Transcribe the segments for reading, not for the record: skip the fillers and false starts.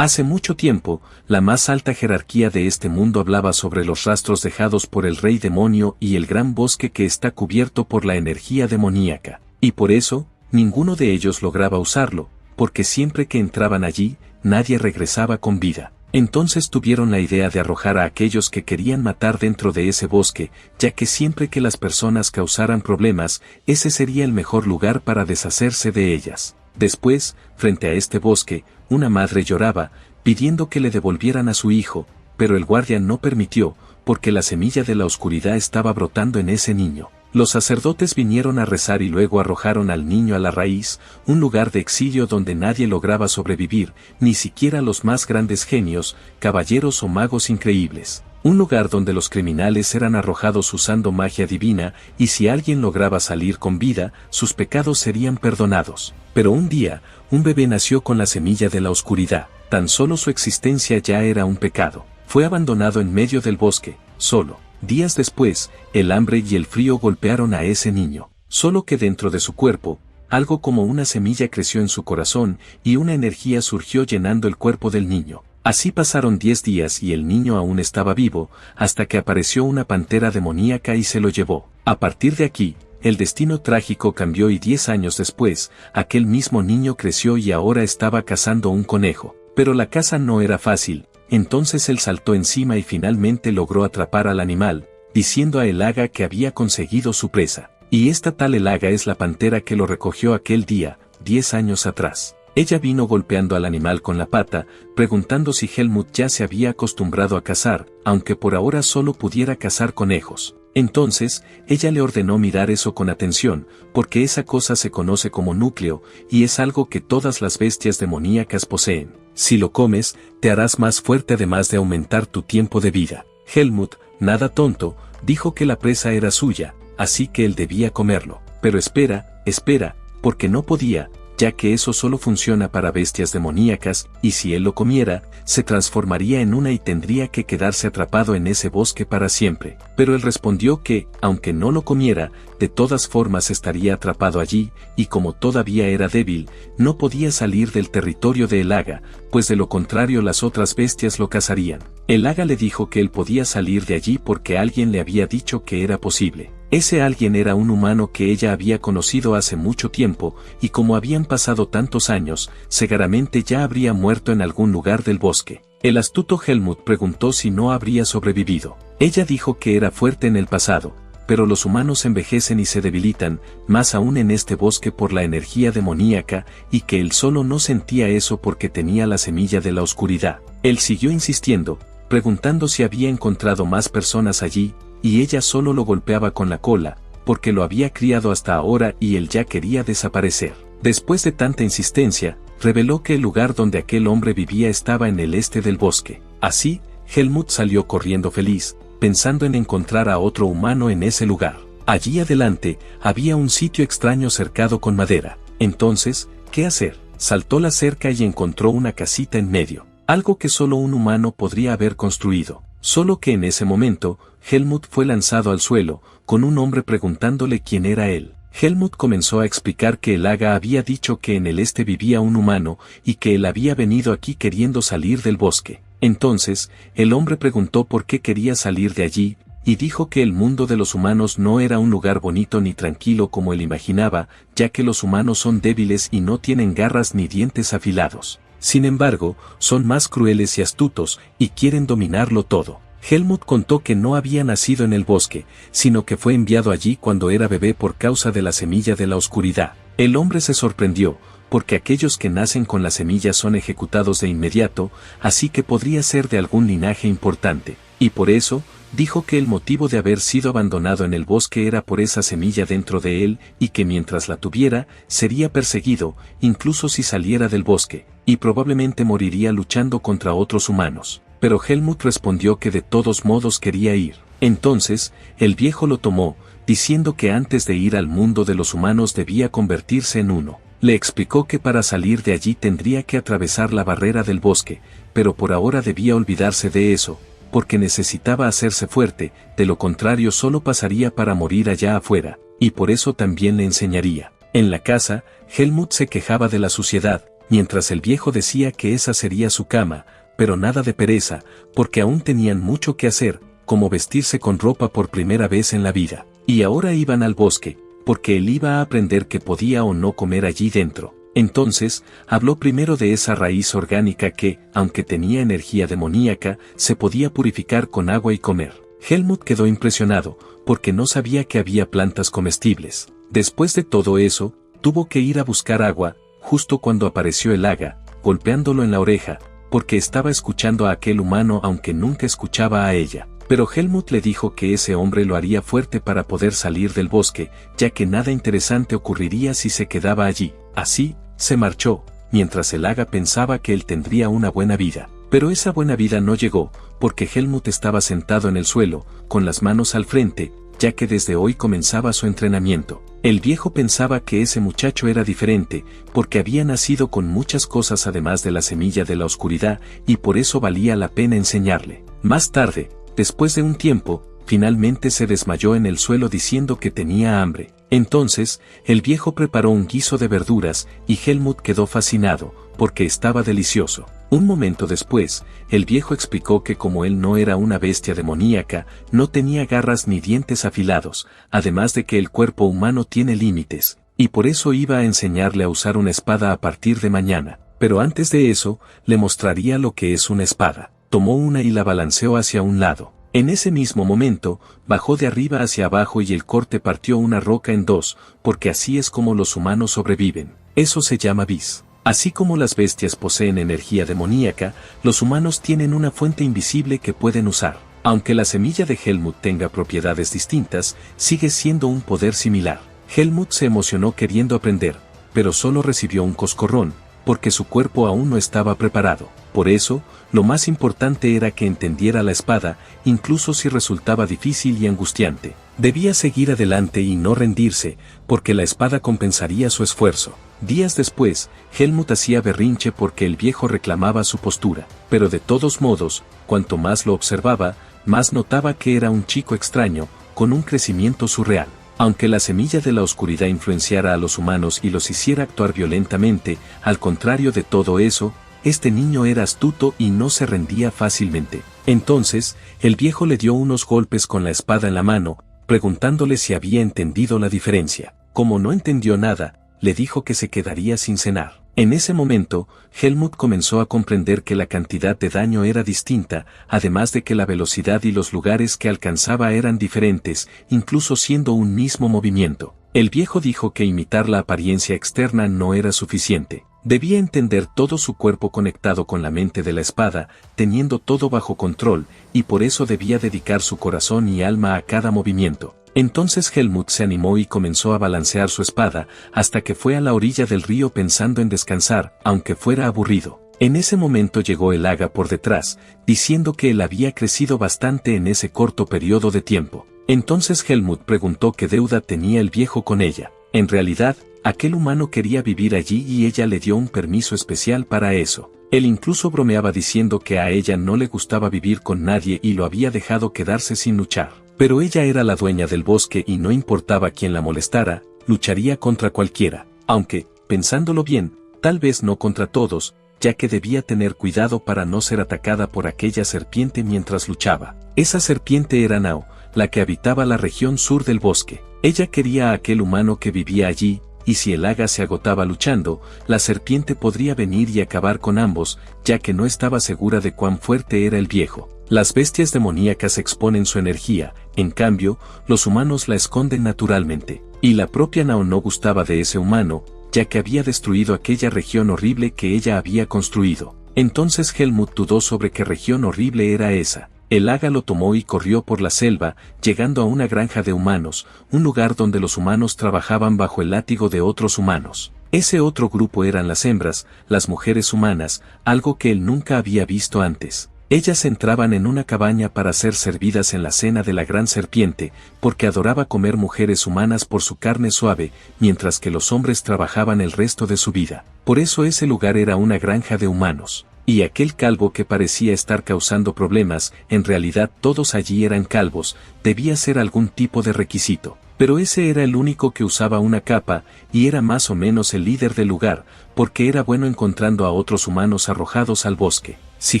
Hace mucho tiempo, la más alta jerarquía de este mundo hablaba sobre los rastros dejados por el rey demonio y el gran bosque que está cubierto por la energía demoníaca. Y por eso, ninguno de ellos lograba usarlo, porque siempre que entraban allí, nadie regresaba con vida. Entonces tuvieron la idea de arrojar a aquellos que querían matar dentro de ese bosque, ya que siempre que las personas causaran problemas, ese sería el mejor lugar para deshacerse de ellas. Después, frente a este bosque, una madre lloraba, pidiendo que le devolvieran a su hijo, pero el guardia no permitió, porque la semilla de la oscuridad estaba brotando en ese niño. Los sacerdotes vinieron a rezar y luego arrojaron al niño a la raíz, un lugar de exilio donde nadie lograba sobrevivir, ni siquiera los más grandes genios, caballeros o magos increíbles. Un lugar donde los criminales eran arrojados usando magia divina, y si alguien lograba salir con vida, sus pecados serían perdonados. Pero un día, un bebé nació con la semilla de la oscuridad. Tan solo su existencia ya era un pecado. Fue abandonado en medio del bosque, solo. Días después, el hambre y el frío golpearon a ese niño. Solo que dentro de su cuerpo, algo como una semilla creció en su corazón, y una energía surgió llenando el cuerpo del niño. Así pasaron 10 días y el niño aún estaba vivo, hasta que apareció una pantera demoníaca y se lo llevó. A partir de aquí, el destino trágico cambió y 10 años después, aquel mismo niño creció y ahora estaba cazando un conejo. Pero la caza no era fácil, entonces él saltó encima y finalmente logró atrapar al animal, diciendo a Elaga que había conseguido su presa. Y esta tal Elaga es la pantera que lo recogió aquel día, 10 años atrás. Ella vino golpeando al animal con la pata, preguntando si Helmut ya se había acostumbrado a cazar, aunque por ahora solo pudiera cazar conejos. Entonces, ella le ordenó mirar eso con atención, porque esa cosa se conoce como núcleo, y es algo que todas las bestias demoníacas poseen. Si lo comes, te harás más fuerte además de aumentar tu tiempo de vida. Helmut, nada tonto, dijo que la presa era suya, así que él debía comerlo. Pero espera, porque no podía, ya que eso solo funciona para bestias demoníacas, y si él lo comiera, se transformaría en una y tendría que quedarse atrapado en ese bosque para siempre. Pero él respondió que, aunque no lo comiera, de todas formas estaría atrapado allí, y como todavía era débil, no podía salir del territorio de Elaga, pues de lo contrario las otras bestias lo cazarían. Elaga le dijo que él podía salir de allí porque alguien le había dicho que era posible. Ese alguien era un humano que ella había conocido hace mucho tiempo, y como habían pasado tantos años, seguramente ya habría muerto en algún lugar del bosque. El astuto Helmut preguntó si no habría sobrevivido. Ella dijo que era fuerte en el pasado, pero los humanos envejecen y se debilitan, más aún en este bosque por la energía demoníaca, y que él solo no sentía eso porque tenía la semilla de la oscuridad. Él siguió insistiendo, preguntando si había encontrado más personas allí, y ella solo lo golpeaba con la cola, porque lo había criado hasta ahora y él ya quería desaparecer. Después de tanta insistencia, reveló que el lugar donde aquel hombre vivía estaba en el este del bosque. Así, Helmut salió corriendo feliz, pensando en encontrar a otro humano en ese lugar. Allí adelante, había un sitio extraño cercado con madera. Entonces, ¿qué hacer? Saltó la cerca y encontró una casita en medio, algo que solo un humano podría haber construido. Solo que en ese momento, Helmut fue lanzado al suelo, con un hombre preguntándole quién era él. Helmut comenzó a explicar que Elaga había dicho que en el este vivía un humano, y que él había venido aquí queriendo salir del bosque. Entonces, el hombre preguntó por qué quería salir de allí, y dijo que el mundo de los humanos no era un lugar bonito ni tranquilo como él imaginaba, ya que los humanos son débiles y no tienen garras ni dientes afilados. Sin embargo, son más crueles y astutos, y quieren dominarlo todo. Helmut contó que no había nacido en el bosque, sino que fue enviado allí cuando era bebé por causa de la semilla de la oscuridad. El hombre se sorprendió, porque aquellos que nacen con la semilla son ejecutados de inmediato, así que podría ser de algún linaje importante. Y por eso, dijo que el motivo de haber sido abandonado en el bosque era por esa semilla dentro de él, y que mientras la tuviera, sería perseguido, incluso si saliera del bosque, y probablemente moriría luchando contra otros humanos. Pero Helmut respondió que de todos modos quería ir. Entonces, el viejo lo tomó, diciendo que antes de ir al mundo de los humanos debía convertirse en uno. Le explicó que para salir de allí tendría que atravesar la barrera del bosque, pero por ahora debía olvidarse de eso, porque necesitaba hacerse fuerte, de lo contrario solo pasaría para morir allá afuera, y por eso también le enseñaría. En la casa, Helmut se quejaba de la suciedad, mientras el viejo decía que esa sería su cama, pero nada de pereza, porque aún tenían mucho que hacer, como vestirse con ropa por primera vez en la vida. Y ahora iban al bosque, porque él iba a aprender que podía o no comer allí dentro. Entonces, habló primero de esa raíz orgánica que, aunque tenía energía demoníaca, se podía purificar con agua y comer. Helmut quedó impresionado, porque no sabía que había plantas comestibles. Después de todo eso, tuvo que ir a buscar agua, justo cuando apareció el Hada, golpeándolo en la oreja, porque estaba escuchando a aquel humano aunque nunca escuchaba a ella. Pero Helmut le dijo que ese hombre lo haría fuerte para poder salir del bosque, ya que nada interesante ocurriría si se quedaba allí. Así, se marchó, mientras el Hada pensaba que él tendría una buena vida. Pero esa buena vida no llegó, porque Helmut estaba sentado en el suelo, con las manos al frente, ya que desde hoy comenzaba su entrenamiento. El viejo pensaba que ese muchacho era diferente, porque había nacido con muchas cosas además de la semilla de la oscuridad, y por eso valía la pena enseñarle. Más tarde, después de un tiempo, finalmente se desmayó en el suelo diciendo que tenía hambre. Entonces, el viejo preparó un guiso de verduras, y Helmut quedó fascinado, porque estaba delicioso. Un momento después, el viejo explicó que como él no era una bestia demoníaca, no tenía garras ni dientes afilados, además de que el cuerpo humano tiene límites, y por eso iba a enseñarle a usar una espada a partir de mañana. Pero antes de eso, le mostraría lo que es una espada. Tomó una y la balanceó hacia un lado. En ese mismo momento, bajó de arriba hacia abajo y el corte partió una roca en dos, porque así es como los humanos sobreviven. Eso se llama vis. Así como las bestias poseen energía demoníaca, los humanos tienen una fuente invisible que pueden usar. Aunque la semilla de Helmut tenga propiedades distintas, sigue siendo un poder similar. Helmut se emocionó queriendo aprender, pero solo recibió un coscorrón, porque su cuerpo aún no estaba preparado. Por eso, lo más importante era que entendiera la espada, incluso si resultaba difícil y angustiante. Debía seguir adelante y no rendirse, porque la espada compensaría su esfuerzo. Días después, Helmut hacía berrinche porque el viejo reclamaba su postura, pero de todos modos, cuanto más lo observaba, más notaba que era un chico extraño, con un crecimiento surreal. Aunque la semilla de la oscuridad influenciara a los humanos y los hiciera actuar violentamente, al contrario de todo eso, este niño era astuto y no se rendía fácilmente. Entonces, el viejo le dio unos golpes con la espada en la mano, preguntándole si había entendido la diferencia. Como no entendió nada, le dijo que se quedaría sin cenar. En ese momento, Helmut comenzó a comprender que la cantidad de daño era distinta, además de que la velocidad y los lugares que alcanzaba eran diferentes, incluso siendo un mismo movimiento. El viejo dijo que imitar la apariencia externa no era suficiente. Debía entender todo su cuerpo conectado con la mente de la espada, teniendo todo bajo control, y por eso debía dedicar su corazón y alma a cada movimiento. Entonces Helmut se animó y comenzó a balancear su espada, hasta que fue a la orilla del río pensando en descansar, aunque fuera aburrido. En ese momento llegó el Hada por detrás, diciendo que él había crecido bastante en ese corto periodo de tiempo. Entonces Helmut preguntó qué deuda tenía el viejo con ella. En realidad, aquel humano quería vivir allí y ella le dio un permiso especial para eso. Él incluso bromeaba diciendo que a ella no le gustaba vivir con nadie y lo había dejado quedarse sin luchar. Pero ella era la dueña del bosque y no importaba quién la molestara, lucharía contra cualquiera. Aunque, pensándolo bien, tal vez no contra todos, ya que debía tener cuidado para no ser atacada por aquella serpiente mientras luchaba. Esa serpiente era Nao, la que habitaba la región sur del bosque. Ella quería a aquel humano que vivía allí, y si el Hada se agotaba luchando, la serpiente podría venir y acabar con ambos, ya que no estaba segura de cuán fuerte era el viejo. Las bestias demoníacas exponen su energía, en cambio, los humanos la esconden naturalmente. Y la propia Nao no gustaba de ese humano, ya que había destruido aquella región horrible que ella había construido. Entonces Helmut dudó sobre qué región horrible era esa. El Hada lo tomó y corrió por la selva, llegando a una granja de humanos, un lugar donde los humanos trabajaban bajo el látigo de otros humanos. Ese otro grupo eran las hembras, las mujeres humanas, algo que él nunca había visto antes. Ellas entraban en una cabaña para ser servidas en la cena de la gran serpiente, porque adoraba comer mujeres humanas por su carne suave, mientras que los hombres trabajaban el resto de su vida. Por eso ese lugar era una granja de humanos. Y aquel calvo que parecía estar causando problemas, en realidad todos allí eran calvos, debía ser algún tipo de requisito. Pero ese era el único que usaba una capa, y era más o menos el líder del lugar, porque era bueno encontrando a otros humanos arrojados al bosque. Si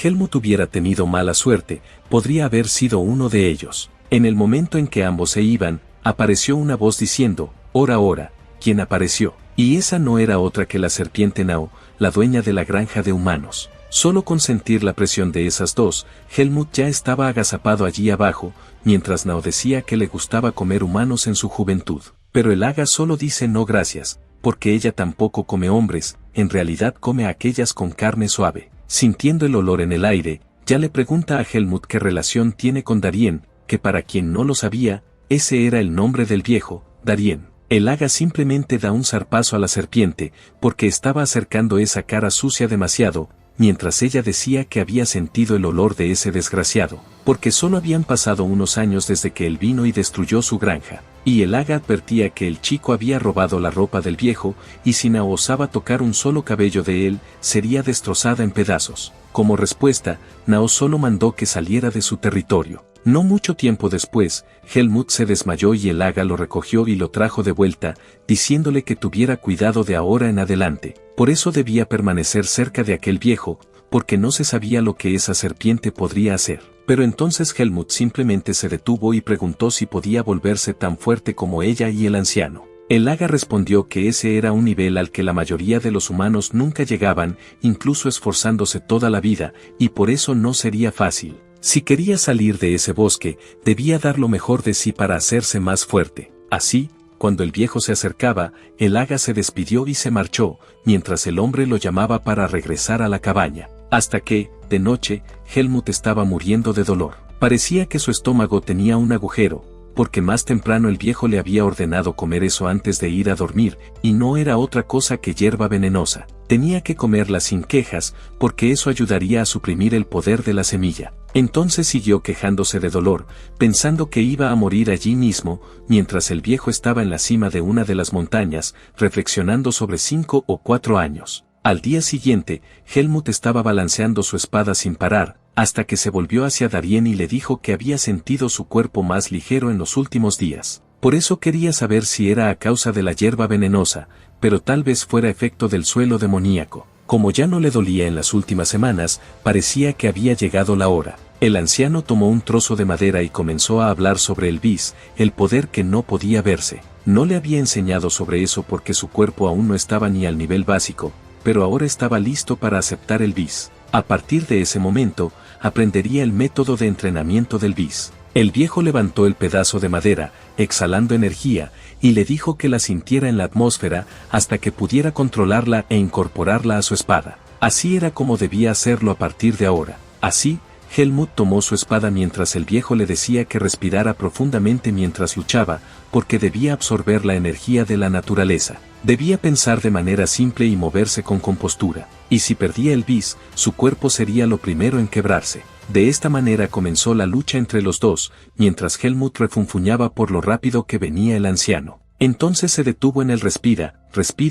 Helmut hubiera tenido mala suerte, podría haber sido uno de ellos. En el momento en que ambos se iban, apareció una voz diciendo, «Ora, ora», ¿quién apareció? Y esa no era otra que la serpiente Nao, la dueña de la granja de humanos. Solo con sentir la presión de esas dos, Helmut ya estaba agazapado allí abajo, mientras Nao decía que le gustaba comer humanos en su juventud. Pero el hada solo dice no gracias, porque ella tampoco come hombres, en realidad come a aquellas con carne suave. Sintiendo el olor en el aire, ya le pregunta a Helmut qué relación tiene con Darien, que para quien no lo sabía, ese era el nombre del viejo, Darien. El hada simplemente da un zarpazo a la serpiente, porque estaba acercando esa cara sucia demasiado, mientras ella decía que había sentido el olor de ese desgraciado, porque solo habían pasado unos años desde que él vino y destruyó su granja, y el hada advertía que el chico había robado la ropa del viejo, y si Nao osaba tocar un solo cabello de él, sería destrozada en pedazos. Como respuesta, Nao solo mandó que saliera de su territorio. No mucho tiempo después, Helmut se desmayó y el hada lo recogió y lo trajo de vuelta, diciéndole que tuviera cuidado de ahora en adelante. Por eso debía permanecer cerca de aquel viejo, porque no se sabía lo que esa serpiente podría hacer. Pero entonces Helmut simplemente se detuvo y preguntó si podía volverse tan fuerte como ella y el anciano. El hada respondió que ese era un nivel al que la mayoría de los humanos nunca llegaban, incluso esforzándose toda la vida, y por eso no sería fácil. Si quería salir de ese bosque, debía dar lo mejor de sí para hacerse más fuerte. Así, cuando el viejo se acercaba, el hada se despidió y se marchó, mientras el hombre lo llamaba para regresar a la cabaña. Hasta que, de noche, Helmut estaba muriendo de dolor. Parecía que su estómago tenía un agujero, porque más temprano el viejo le había ordenado comer eso antes de ir a dormir, y no era otra cosa que hierba venenosa. Tenía que comerla sin quejas, porque eso ayudaría a suprimir el poder de la semilla. Entonces siguió quejándose de dolor, pensando que iba a morir allí mismo, mientras el viejo estaba en la cima de una de las montañas, reflexionando sobre 5 o 4 años. Al día siguiente, Helmut estaba balanceando su espada sin parar, hasta que se volvió hacia Darien y le dijo que había sentido su cuerpo más ligero en los últimos días. Por eso quería saber si era a causa de la hierba venenosa, pero tal vez fuera efecto del suelo demoníaco. Como ya no le dolía en las últimas semanas, parecía que había llegado la hora. El anciano tomó un trozo de madera y comenzó a hablar sobre el bis, el poder que no podía verse. No le había enseñado sobre eso porque su cuerpo aún no estaba ni al nivel básico, pero ahora estaba listo para aceptar el bis. A partir de ese momento, aprendería el método de entrenamiento del bis. El viejo levantó el pedazo de madera, exhalando energía, y le dijo que la sintiera en la atmósfera hasta que pudiera controlarla e incorporarla a su espada. Así era como debía hacerlo a partir de ahora. Así, Helmut tomó su espada mientras el viejo le decía que respirara profundamente mientras luchaba, porque debía absorber la energía de la naturaleza. Debía pensar de manera simple y moverse con compostura, y si perdía el bis, su cuerpo sería lo primero en quebrarse. De esta manera comenzó la lucha entre los dos, mientras Helmut refunfuñaba por lo rápido que venía el anciano. Entonces se detuvo en el respira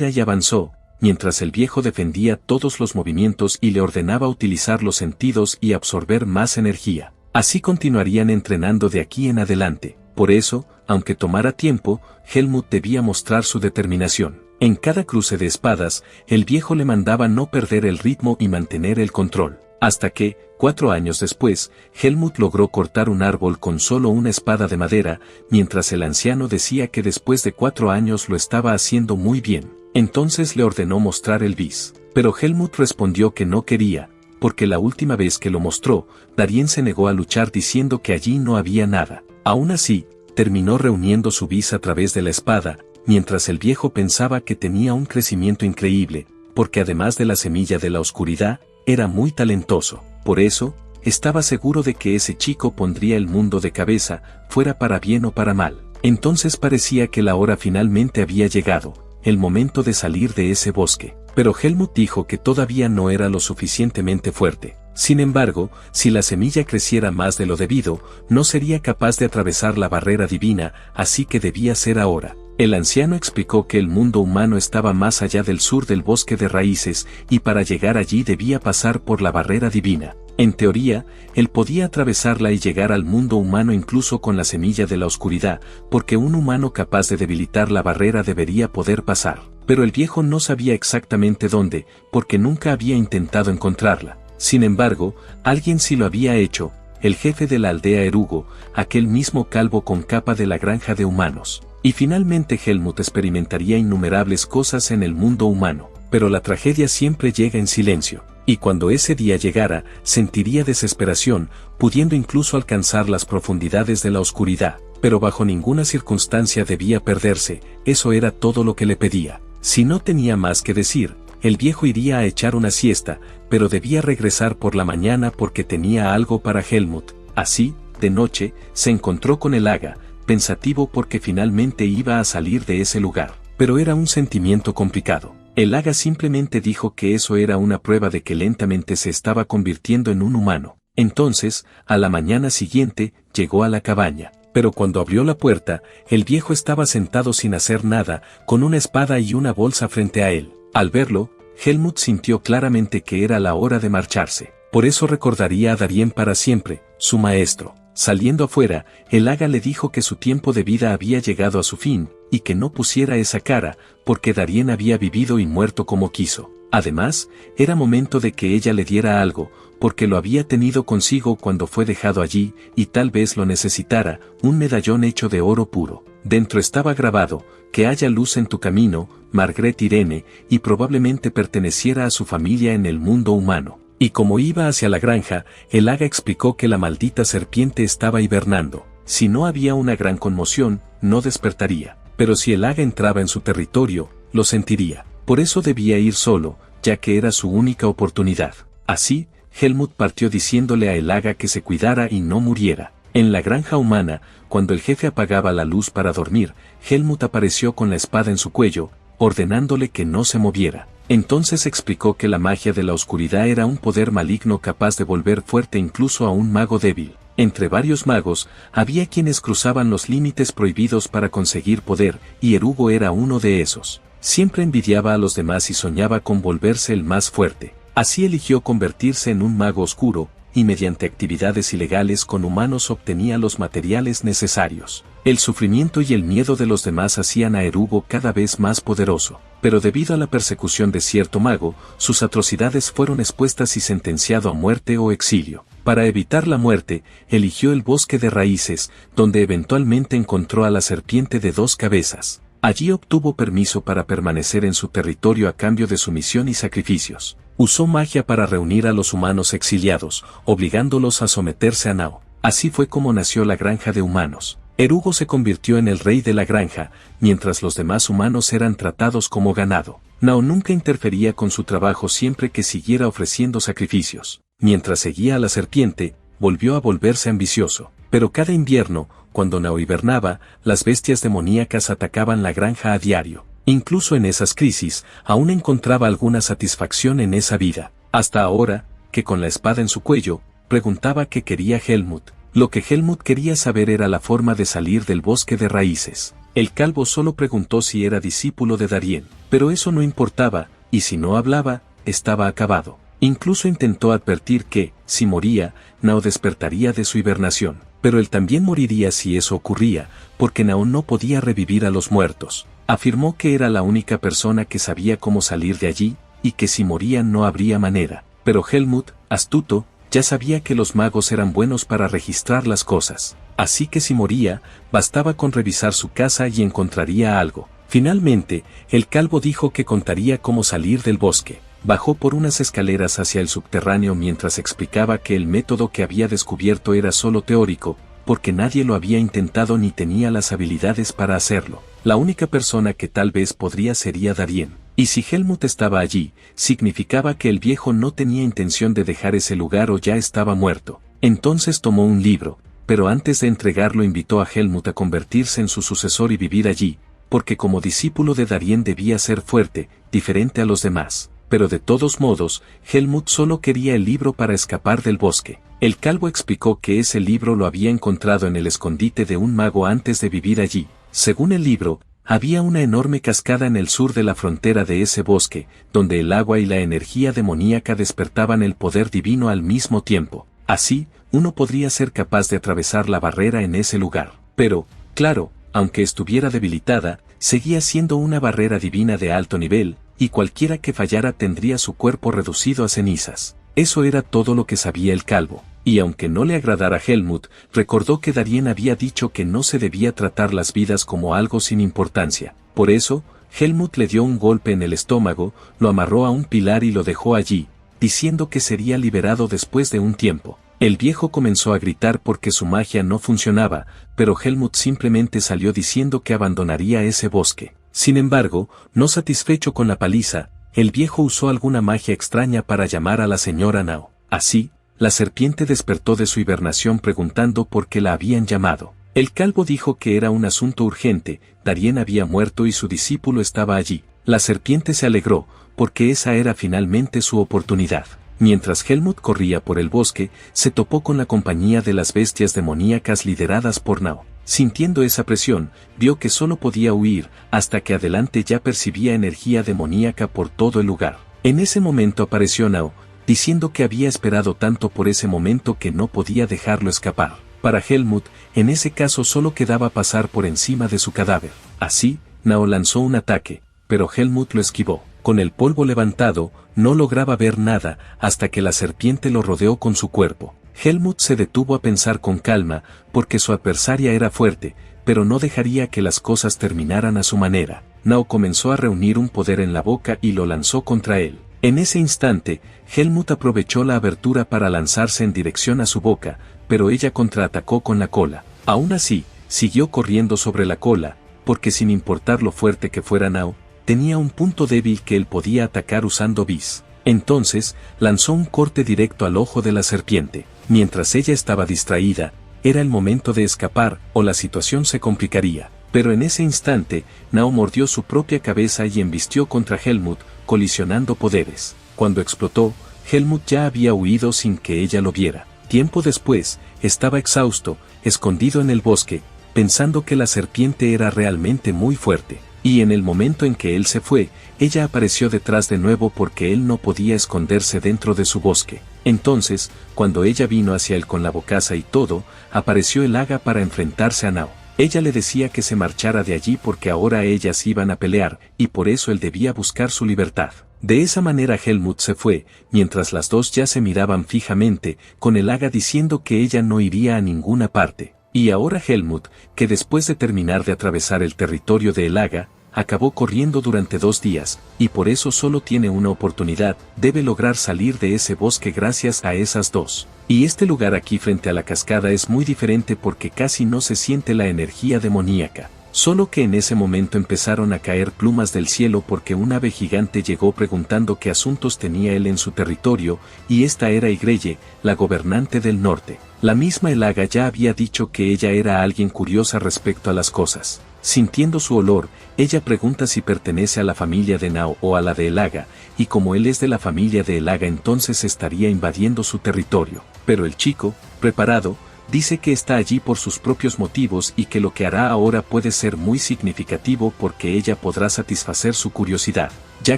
y avanzó, mientras el viejo defendía todos los movimientos y le ordenaba utilizar los sentidos y absorber más energía. Así continuarían entrenando de aquí en adelante. Por eso, aunque tomara tiempo, Helmut debía mostrar su determinación. En cada cruce de espadas, el viejo le mandaba no perder el ritmo y mantener el control. Hasta que, 4 años después, Helmut logró cortar un árbol con solo una espada de madera, mientras el anciano decía que después de 4 años lo estaba haciendo muy bien. Entonces le ordenó mostrar el bis. Pero Helmut respondió que no quería, porque la última vez que lo mostró, Darien se negó a luchar diciendo que allí no había nada. Aún así, terminó reuniendo su bis a través de la espada, mientras el viejo pensaba que tenía un crecimiento increíble, porque además de la semilla de la oscuridad, era muy talentoso. Por eso, estaba seguro de que ese chico pondría el mundo de cabeza, fuera para bien o para mal. Entonces parecía que la hora finalmente había llegado, el momento de salir de ese bosque. Pero Helmut dijo que todavía no era lo suficientemente fuerte. Sin embargo, si la semilla creciera más de lo debido, no sería capaz de atravesar la barrera divina, así que debía ser ahora. El anciano explicó que el mundo humano estaba más allá del sur del bosque de raíces, y para llegar allí debía pasar por la barrera divina. En teoría, él podía atravesarla y llegar al mundo humano incluso con la semilla de la oscuridad, porque un humano capaz de debilitar la barrera debería poder pasar. Pero el viejo no sabía exactamente dónde, porque nunca había intentado encontrarla. Sin embargo, alguien sí lo había hecho, el jefe de la aldea Erugo, aquel mismo calvo con capa de la granja de humanos. Y finalmente Helmut experimentaría innumerables cosas en el mundo humano, pero la tragedia siempre llega en silencio. Y cuando ese día llegara, sentiría desesperación, pudiendo incluso alcanzar las profundidades de la oscuridad, pero bajo ninguna circunstancia debía perderse, eso era todo lo que le pedía. Si no tenía más que decir, el viejo iría a echar una siesta, pero debía regresar por la mañana porque tenía algo para Helmut. Así, de noche, se encontró con el Hada, pensativo porque finalmente iba a salir de ese lugar, pero era un sentimiento complicado. El Hada simplemente dijo que eso era una prueba de que lentamente se estaba convirtiendo en un humano. Entonces, a la mañana siguiente, llegó a la cabaña, pero cuando abrió la puerta, el viejo estaba sentado sin hacer nada, con una espada y una bolsa frente a él. Al verlo, Helmut sintió claramente que era la hora de marcharse. Por eso recordaría a Darien para siempre, su maestro. Saliendo afuera, el Hada le dijo que su tiempo de vida había llegado a su fin, y que no pusiera esa cara, porque Darien había vivido y muerto como quiso. Además, era momento de que ella le diera algo, porque lo había tenido consigo cuando fue dejado allí, y tal vez lo necesitara, un medallón hecho de oro puro. Dentro estaba grabado, que haya luz en tu camino, Margret Irene, y probablemente perteneciera a su familia en el mundo humano. Y como iba hacia la granja, el Hada explicó que la maldita serpiente estaba hibernando. Si no había una gran conmoción, no despertaría. Pero si el Hada entraba en su territorio, lo sentiría. Por eso debía ir solo, ya que era su única oportunidad. Así, Helmut partió diciéndole a el Hada que se cuidara y no muriera. En la granja humana, cuando el jefe apagaba la luz para dormir, Helmut apareció con la espada en su cuello, ordenándole que no se moviera. Entonces explicó que la magia de la oscuridad era un poder maligno capaz de volver fuerte incluso a un mago débil. Entre varios magos, había quienes cruzaban los límites prohibidos para conseguir poder, y Erugo era uno de esos. Siempre envidiaba a los demás y soñaba con volverse el más fuerte. Así eligió convertirse en un mago oscuro, y mediante actividades ilegales con humanos obtenía los materiales necesarios. El sufrimiento y el miedo de los demás hacían a Erugo cada vez más poderoso, pero debido a la persecución de cierto mago, sus atrocidades fueron expuestas y sentenciado a muerte o exilio. Para evitar la muerte, eligió el bosque de raíces, donde eventualmente encontró a la serpiente de 2 cabezas. Allí obtuvo permiso para permanecer en su territorio a cambio de sumisión y sacrificios. Usó magia para reunir a los humanos exiliados, obligándolos a someterse a Nao. Así fue como nació la granja de humanos. Erugo se convirtió en el rey de la granja, mientras los demás humanos eran tratados como ganado. Nao nunca interfería con su trabajo siempre que siguiera ofreciendo sacrificios. Mientras seguía a la serpiente, volvió a volverse ambicioso. Pero cada invierno, cuando Nao hibernaba, las bestias demoníacas atacaban la granja a diario. Incluso en esas crisis, aún encontraba alguna satisfacción en esa vida. Hasta ahora, que con la espada en su cuello, preguntaba qué quería Helmut. Lo que Helmut quería saber era la forma de salir del bosque de raíces. El calvo solo preguntó si era discípulo de Darien, pero eso no importaba, y si no hablaba, estaba acabado. Incluso intentó advertir que, si moría, Nao despertaría de su hibernación, pero él también moriría si eso ocurría, porque Nao no podía revivir a los muertos. Afirmó que era la única persona que sabía cómo salir de allí, y que si morían no habría manera. Pero Helmut, astuto, ya sabía que los magos eran buenos para registrar las cosas. Así que si moría, bastaba con revisar su casa y encontraría algo. Finalmente, el calvo dijo que contaría cómo salir del bosque. Bajó por unas escaleras hacia el subterráneo mientras explicaba que el método que había descubierto era solo teórico, porque nadie lo había intentado ni tenía las habilidades para hacerlo. La única persona que tal vez podría sería Darien. Y si Helmut estaba allí, significaba que el viejo no tenía intención de dejar ese lugar o ya estaba muerto. Entonces tomó un libro, pero antes de entregarlo invitó a Helmut a convertirse en su sucesor y vivir allí, porque como discípulo de Darien debía ser fuerte, diferente a los demás. Pero de todos modos, Helmut solo quería el libro para escapar del bosque. El calvo explicó que ese libro lo había encontrado en el escondite de un mago antes de vivir allí. Según el libro, había una enorme cascada en el sur de la frontera de ese bosque, donde el agua y la energía demoníaca despertaban el poder divino al mismo tiempo. Así, uno podría ser capaz de atravesar la barrera en ese lugar. Pero, claro, aunque estuviera debilitada, seguía siendo una barrera divina de alto nivel, y cualquiera que fallara tendría su cuerpo reducido a cenizas. Eso era todo lo que sabía el calvo. Y aunque no le agradara a Helmut, recordó que Darien había dicho que no se debía tratar las vidas como algo sin importancia. Por eso, Helmut le dio un golpe en el estómago, lo amarró a un pilar y lo dejó allí, diciendo que sería liberado después de un tiempo. El viejo comenzó a gritar porque su magia no funcionaba, pero Helmut simplemente salió diciendo que abandonaría ese bosque. Sin embargo, no satisfecho con la paliza, el viejo usó alguna magia extraña para llamar a la señora Nao. Así, la serpiente despertó de su hibernación preguntando por qué la habían llamado. El calvo dijo que era un asunto urgente, Darien había muerto y su discípulo estaba allí. La serpiente se alegró, porque esa era finalmente su oportunidad. Mientras Helmut corría por el bosque, se topó con la compañía de las bestias demoníacas lideradas por Nao. Sintiendo esa presión, vio que solo podía huir, hasta que adelante ya percibía energía demoníaca por todo el lugar. En ese momento apareció Nao, diciendo que había esperado tanto por ese momento que no podía dejarlo escapar. Para Helmut, en ese caso solo quedaba pasar por encima de su cadáver. Así, Nao lanzó un ataque, pero Helmut lo esquivó. Con el polvo levantado, no lograba ver nada, hasta que la serpiente lo rodeó con su cuerpo. Helmut se detuvo a pensar con calma, porque su adversaria era fuerte, pero no dejaría que las cosas terminaran a su manera. Nao comenzó a reunir un poder en la boca y lo lanzó contra él. En ese instante, Helmut aprovechó la abertura para lanzarse en dirección a su boca, pero ella contraatacó con la cola. Aún así, siguió corriendo sobre la cola, porque sin importar lo fuerte que fuera Nao, tenía un punto débil que él podía atacar usando bis. Entonces, lanzó un corte directo al ojo de la serpiente. Mientras ella estaba distraída, era el momento de escapar, o la situación se complicaría. Pero en ese instante, Nao mordió su propia cabeza y embistió contra Helmut, colisionando poderes. Cuando explotó, Helmut ya había huido sin que ella lo viera. Tiempo después, estaba exhausto, escondido en el bosque, pensando que la serpiente era realmente muy fuerte. Y en el momento en que él se fue, ella apareció detrás de nuevo porque él no podía esconderse dentro de su bosque. Entonces, cuando ella vino hacia él con la bocaza y todo, apareció el Aga para enfrentarse a Nao. Ella le decía que se marchara de allí porque ahora ellas iban a pelear, y por eso él debía buscar su libertad. De esa manera Helmut se fue, mientras las dos ya se miraban fijamente, con el Aga diciendo que ella no iría a ninguna parte. Y ahora Helmut, que después de terminar de atravesar el territorio de el Aga, acabó corriendo durante 2 días, y por eso solo tiene una oportunidad, debe lograr salir de ese bosque gracias a esas dos. Y este lugar aquí frente a la cascada es muy diferente porque casi no se siente la energía demoníaca. Solo que en ese momento empezaron a caer plumas del cielo porque un ave gigante llegó preguntando qué asuntos tenía él en su territorio, y esta era Igreye, la gobernante del norte. La misma Elaga ya había dicho que ella era alguien curiosa respecto a las cosas. Sintiendo su olor, ella pregunta si pertenece a la familia de Nao o a la de Elaga, y como él es de la familia de Elaga entonces estaría invadiendo su territorio. Pero el chico, preparado, dice que está allí por sus propios motivos y que lo que hará ahora puede ser muy significativo porque ella podrá satisfacer su curiosidad, ya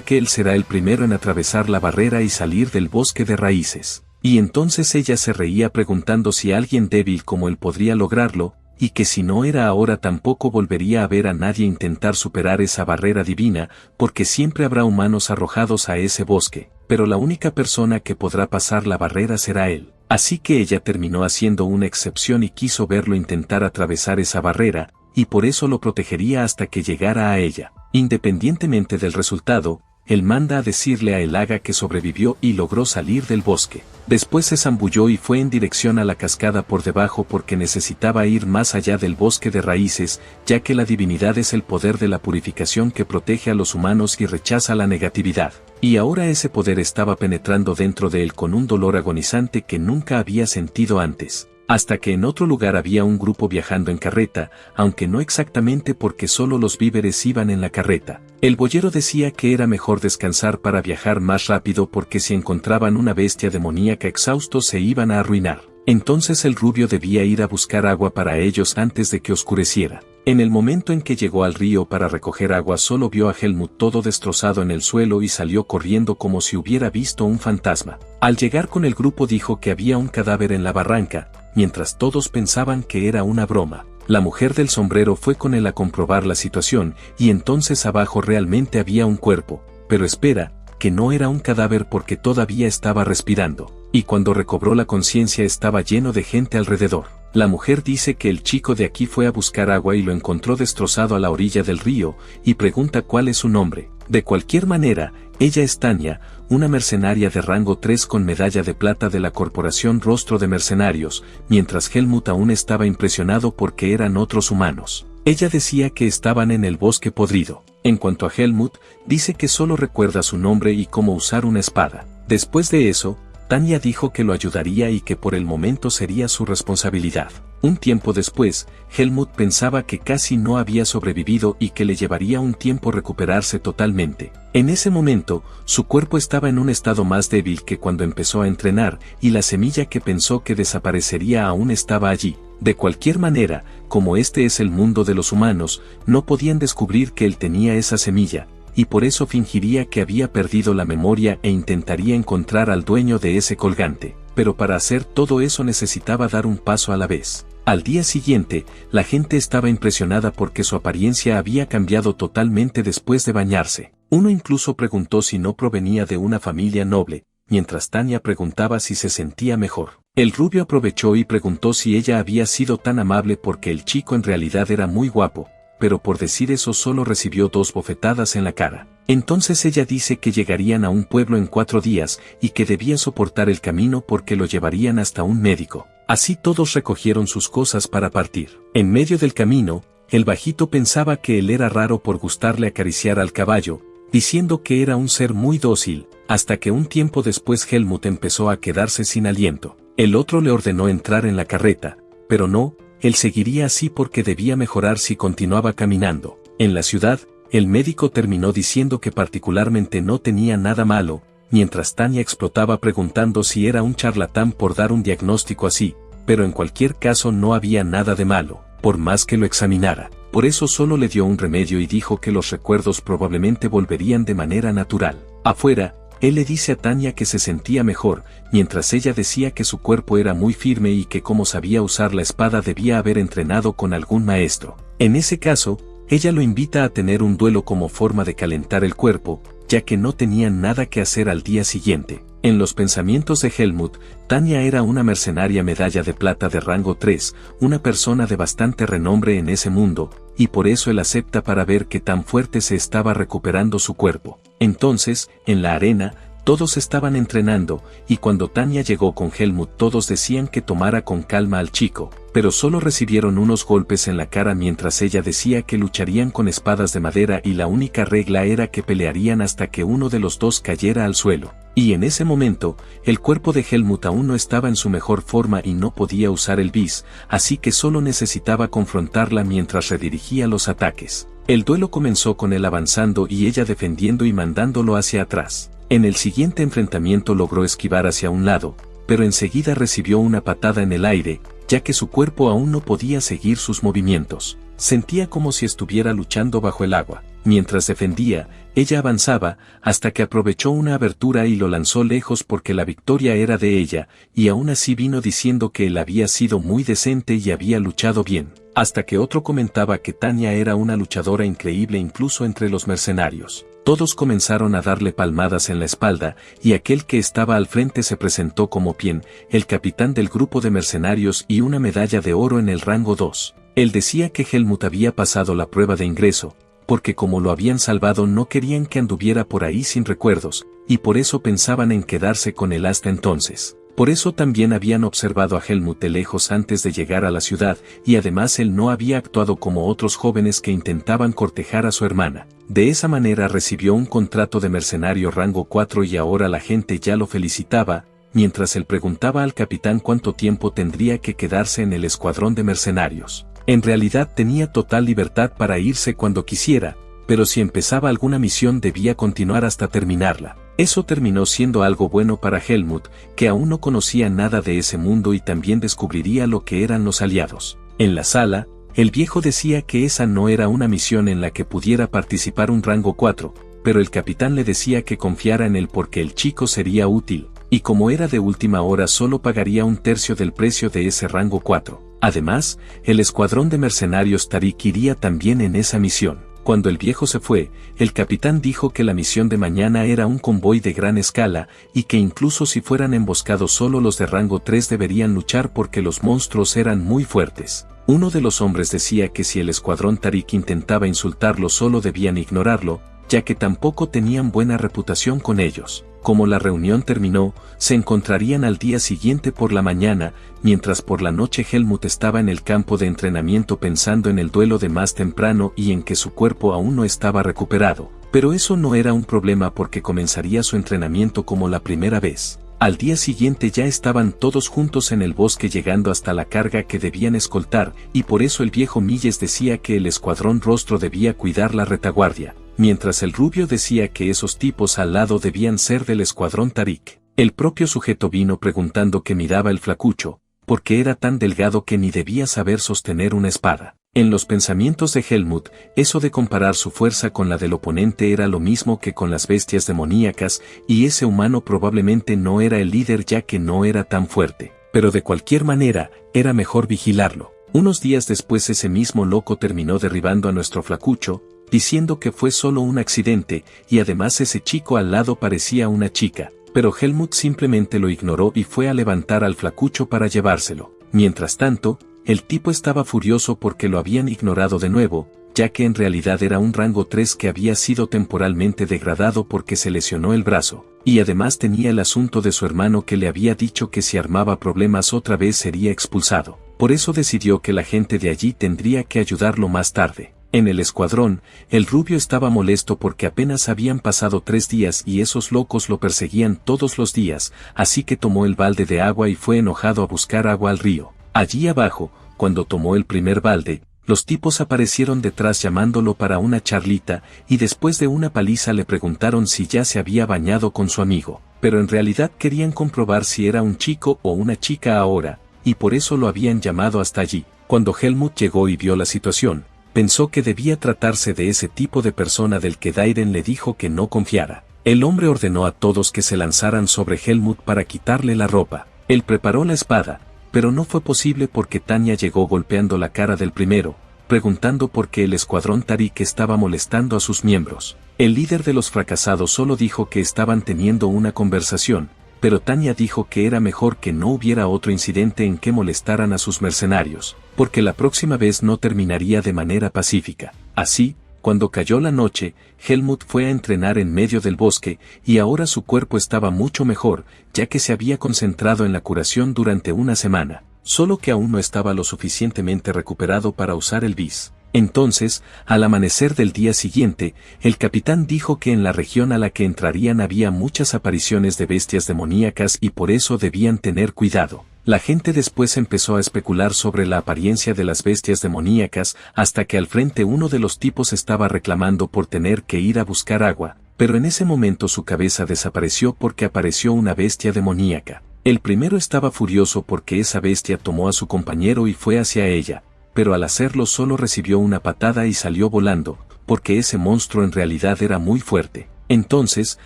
que él será el primero en atravesar la barrera y salir del bosque de raíces. Y entonces ella se reía preguntando si alguien débil como él podría lograrlo, y que si no era ahora tampoco volvería a ver a nadie intentar superar esa barrera divina, porque siempre habrá humanos arrojados a ese bosque, pero la única persona que podrá pasar la barrera será él. Así que ella terminó haciendo una excepción y quiso verlo intentar atravesar esa barrera, y por eso lo protegería hasta que llegara a ella. Independientemente del resultado, él manda a decirle a Elaga que sobrevivió y logró salir del bosque. Después se zambulló y fue en dirección a la cascada por debajo porque necesitaba ir más allá del bosque de raíces, ya que la divinidad es el poder de la purificación que protege a los humanos y rechaza la negatividad. Y ahora ese poder estaba penetrando dentro de él con un dolor agonizante que nunca había sentido antes. Hasta que en otro lugar había un grupo viajando en carreta, aunque no exactamente porque solo los víveres iban en la carreta. El boyero decía que era mejor descansar para viajar más rápido porque si encontraban una bestia demoníaca exhaustos se iban a arruinar. Entonces el rubio debía ir a buscar agua para ellos antes de que oscureciera. En el momento en que llegó al río para recoger agua solo vio a Helmut todo destrozado en el suelo y salió corriendo como si hubiera visto un fantasma. Al llegar con el grupo dijo que había un cadáver en la barranca, mientras todos pensaban que era una broma. La mujer del sombrero fue con él a comprobar la situación y entonces abajo realmente había un cuerpo, pero espera, que no era un cadáver porque todavía estaba respirando, y cuando recobró la conciencia estaba lleno de gente alrededor. La mujer dice que el chico de aquí fue a buscar agua y lo encontró destrozado a la orilla del río, y pregunta cuál es su nombre. De cualquier manera, ella es Tanya, una mercenaria de rango 3 con medalla de plata de la corporación Rostro de Mercenarios, mientras Helmut aún estaba impresionado porque eran otros humanos. Ella decía que estaban en el bosque podrido. En cuanto a Helmut, dice que solo recuerda su nombre y cómo usar una espada. Después de eso, Tanya dijo que lo ayudaría y que por el momento sería su responsabilidad. Un tiempo después, Helmut pensaba que casi no había sobrevivido y que le llevaría un tiempo recuperarse totalmente. En ese momento, su cuerpo estaba en un estado más débil que cuando empezó a entrenar y la semilla que pensó que desaparecería aún estaba allí. De cualquier manera, como este es el mundo de los humanos, no podían descubrir que él tenía esa semilla, y por eso fingiría que había perdido la memoria e intentaría encontrar al dueño de ese colgante, pero para hacer todo eso necesitaba dar un paso a la vez. Al día siguiente, la gente estaba impresionada porque su apariencia había cambiado totalmente después de bañarse. Uno incluso preguntó si no provenía de una familia noble, mientras Tanya preguntaba si se sentía mejor. El rubio aprovechó y preguntó si ella había sido tan amable porque el chico en realidad era muy guapo, pero por decir eso solo recibió 2 bofetadas en la cara. Entonces ella dice que llegarían a un pueblo en 4 días y que debía soportar el camino porque lo llevarían hasta un médico. Así todos recogieron sus cosas para partir. En medio del camino, el bajito pensaba que él era raro por gustarle acariciar al caballo, diciendo que era un ser muy dócil, hasta que un tiempo después Helmut empezó a quedarse sin aliento. El otro le ordenó entrar en la carreta, pero no, él seguiría así porque debía mejorar si continuaba caminando. En la ciudad, el médico terminó diciendo que particularmente no tenía nada malo, mientras Tanya explotaba preguntando si era un charlatán por dar un diagnóstico así, pero en cualquier caso no había nada de malo, por más que lo examinara. Por eso solo le dio un remedio y dijo que los recuerdos probablemente volverían de manera natural. Afuera, él le dice a Tanya que se sentía mejor, mientras ella decía que su cuerpo era muy firme y que como sabía usar la espada debía haber entrenado con algún maestro. En ese caso, ella lo invita a tener un duelo como forma de calentar el cuerpo, ya que no tenían nada que hacer al día siguiente. En los pensamientos de Helmut, Tanya era una mercenaria medalla de plata de rango 3, una persona de bastante renombre en ese mundo, y por eso él acepta para ver qué tan fuerte se estaba recuperando su cuerpo. Entonces, en la arena, todos estaban entrenando, y cuando Tanya llegó con Helmut todos decían que tomara con calma al chico, pero solo recibieron unos golpes en la cara mientras ella decía que lucharían con espadas de madera y la única regla era que pelearían hasta que uno de los dos cayera al suelo. Y en ese momento, el cuerpo de Helmut aún no estaba en su mejor forma y no podía usar el bis, así que solo necesitaba confrontarla mientras redirigía los ataques. El duelo comenzó con él avanzando y ella defendiendo y mandándolo hacia atrás. En el siguiente enfrentamiento logró esquivar hacia un lado, pero enseguida recibió una patada en el aire, ya que su cuerpo aún no podía seguir sus movimientos. Sentía como si estuviera luchando bajo el agua. Mientras defendía, ella avanzaba, hasta que aprovechó una abertura y lo lanzó lejos porque la victoria era de ella, y aún así vino diciendo que él había sido muy decente y había luchado bien, hasta que otro comentaba que Tanya era una luchadora increíble incluso entre los mercenarios. Todos comenzaron a darle palmadas en la espalda, y aquel que estaba al frente se presentó como Pien, el capitán del grupo de mercenarios y una medalla de oro en el rango 2. Él decía que Helmut había pasado la prueba de ingreso, porque como lo habían salvado no querían que anduviera por ahí sin recuerdos, y por eso pensaban en quedarse con él hasta entonces. Por eso también habían observado a Helmut de lejos antes de llegar a la ciudad, y además él no había actuado como otros jóvenes que intentaban cortejar a su hermana. De esa manera recibió un contrato de mercenario rango 4 y ahora la gente ya lo felicitaba, mientras él preguntaba al capitán cuánto tiempo tendría que quedarse en el escuadrón de mercenarios. En realidad tenía total libertad para irse cuando quisiera, pero si empezaba alguna misión debía continuar hasta terminarla. Eso terminó siendo algo bueno para Helmut, que aún no conocía nada de ese mundo y también descubriría lo que eran los aliados. En la sala, El viejo decía que esa no era una misión en la que pudiera participar un rango 4, pero el capitán le decía que confiara en él porque el chico sería útil, y como era de última hora solo pagaría un tercio del precio de ese rango 4. Además, el escuadrón de mercenarios Tariq iría también en esa misión. Cuando el viejo se fue, el capitán dijo que la misión de mañana era un convoy de gran escala, y que incluso si fueran emboscados solo los de rango 3 deberían luchar porque los monstruos eran muy fuertes. Uno de los hombres decía que si el escuadrón Tariq intentaba insultarlo solo debían ignorarlo, ya que tampoco tenían buena reputación con ellos. Como la reunión terminó, se encontrarían al día siguiente por la mañana, mientras por la noche Helmut estaba en el campo de entrenamiento pensando en el duelo de más temprano y en que su cuerpo aún no estaba recuperado. Pero eso no era un problema porque comenzaría su entrenamiento como la primera vez. Al día siguiente ya estaban todos juntos en el bosque llegando hasta la carga que debían escoltar, y por eso el viejo Milles decía que el escuadrón Rostro debía cuidar la retaguardia, mientras el rubio decía que esos tipos al lado debían ser del escuadrón Tariq. El propio sujeto vino preguntando qué miraba el flacucho, porque era tan delgado que ni debía saber sostener una espada. En los pensamientos de Helmut, eso de comparar su fuerza con la del oponente era lo mismo que con las bestias demoníacas, y ese humano probablemente no era el líder ya que no era tan fuerte. Pero de cualquier manera, era mejor vigilarlo. Unos días después ese mismo loco terminó derribando a nuestro flacucho, diciendo que fue solo un accidente, y además ese chico al lado parecía una chica, pero Helmut simplemente lo ignoró y fue a levantar al flacucho para llevárselo. Mientras tanto, el tipo estaba furioso porque lo habían ignorado de nuevo, ya que en realidad era un rango 3 que había sido temporalmente degradado porque se lesionó el brazo, y además tenía el asunto de su hermano que le había dicho que si armaba problemas otra vez sería expulsado. Por eso decidió que la gente de allí tendría que ayudarlo más tarde. En el escuadrón, el rubio estaba molesto porque apenas habían pasado 3 días y esos locos lo perseguían todos los días, así que tomó el balde de agua y fue enojado a buscar agua al río. Allí abajo, cuando tomó el primer balde, los tipos aparecieron detrás llamándolo para una charlita, y después de una paliza le preguntaron si ya se había bañado con su amigo, pero en realidad querían comprobar si era un chico o una chica ahora, y por eso lo habían llamado hasta allí. Cuando Helmut llegó y vio la situación, pensó que debía tratarse de ese tipo de persona del que Dairen le dijo que no confiara. El hombre ordenó a todos que se lanzaran sobre Helmut para quitarle la ropa. Él preparó la espada, pero no fue posible porque Tanya llegó golpeando la cara del primero, preguntando por qué el escuadrón Tariq estaba molestando a sus miembros. El líder de los fracasados solo dijo que estaban teniendo una conversación, pero Tanya dijo que era mejor que no hubiera otro incidente en que molestaran a sus mercenarios, porque la próxima vez no terminaría de manera pacífica. Así, cuando cayó la noche, Helmut fue a entrenar en medio del bosque, y ahora su cuerpo estaba mucho mejor, ya que se había concentrado en la curación durante una semana, solo que aún no estaba lo suficientemente recuperado para usar el bis. Entonces, al amanecer del día siguiente, el capitán dijo que en la región a la que entrarían había muchas apariciones de bestias demoníacas y por eso debían tener cuidado. La gente después empezó a especular sobre la apariencia de las bestias demoníacas hasta que al frente uno de los tipos estaba reclamando por tener que ir a buscar agua, pero en ese momento su cabeza desapareció porque apareció una bestia demoníaca. El primero estaba furioso porque esa bestia tomó a su compañero y fue hacia ella, pero al hacerlo solo recibió una patada y salió volando, porque ese monstruo en realidad era muy fuerte. Entonces,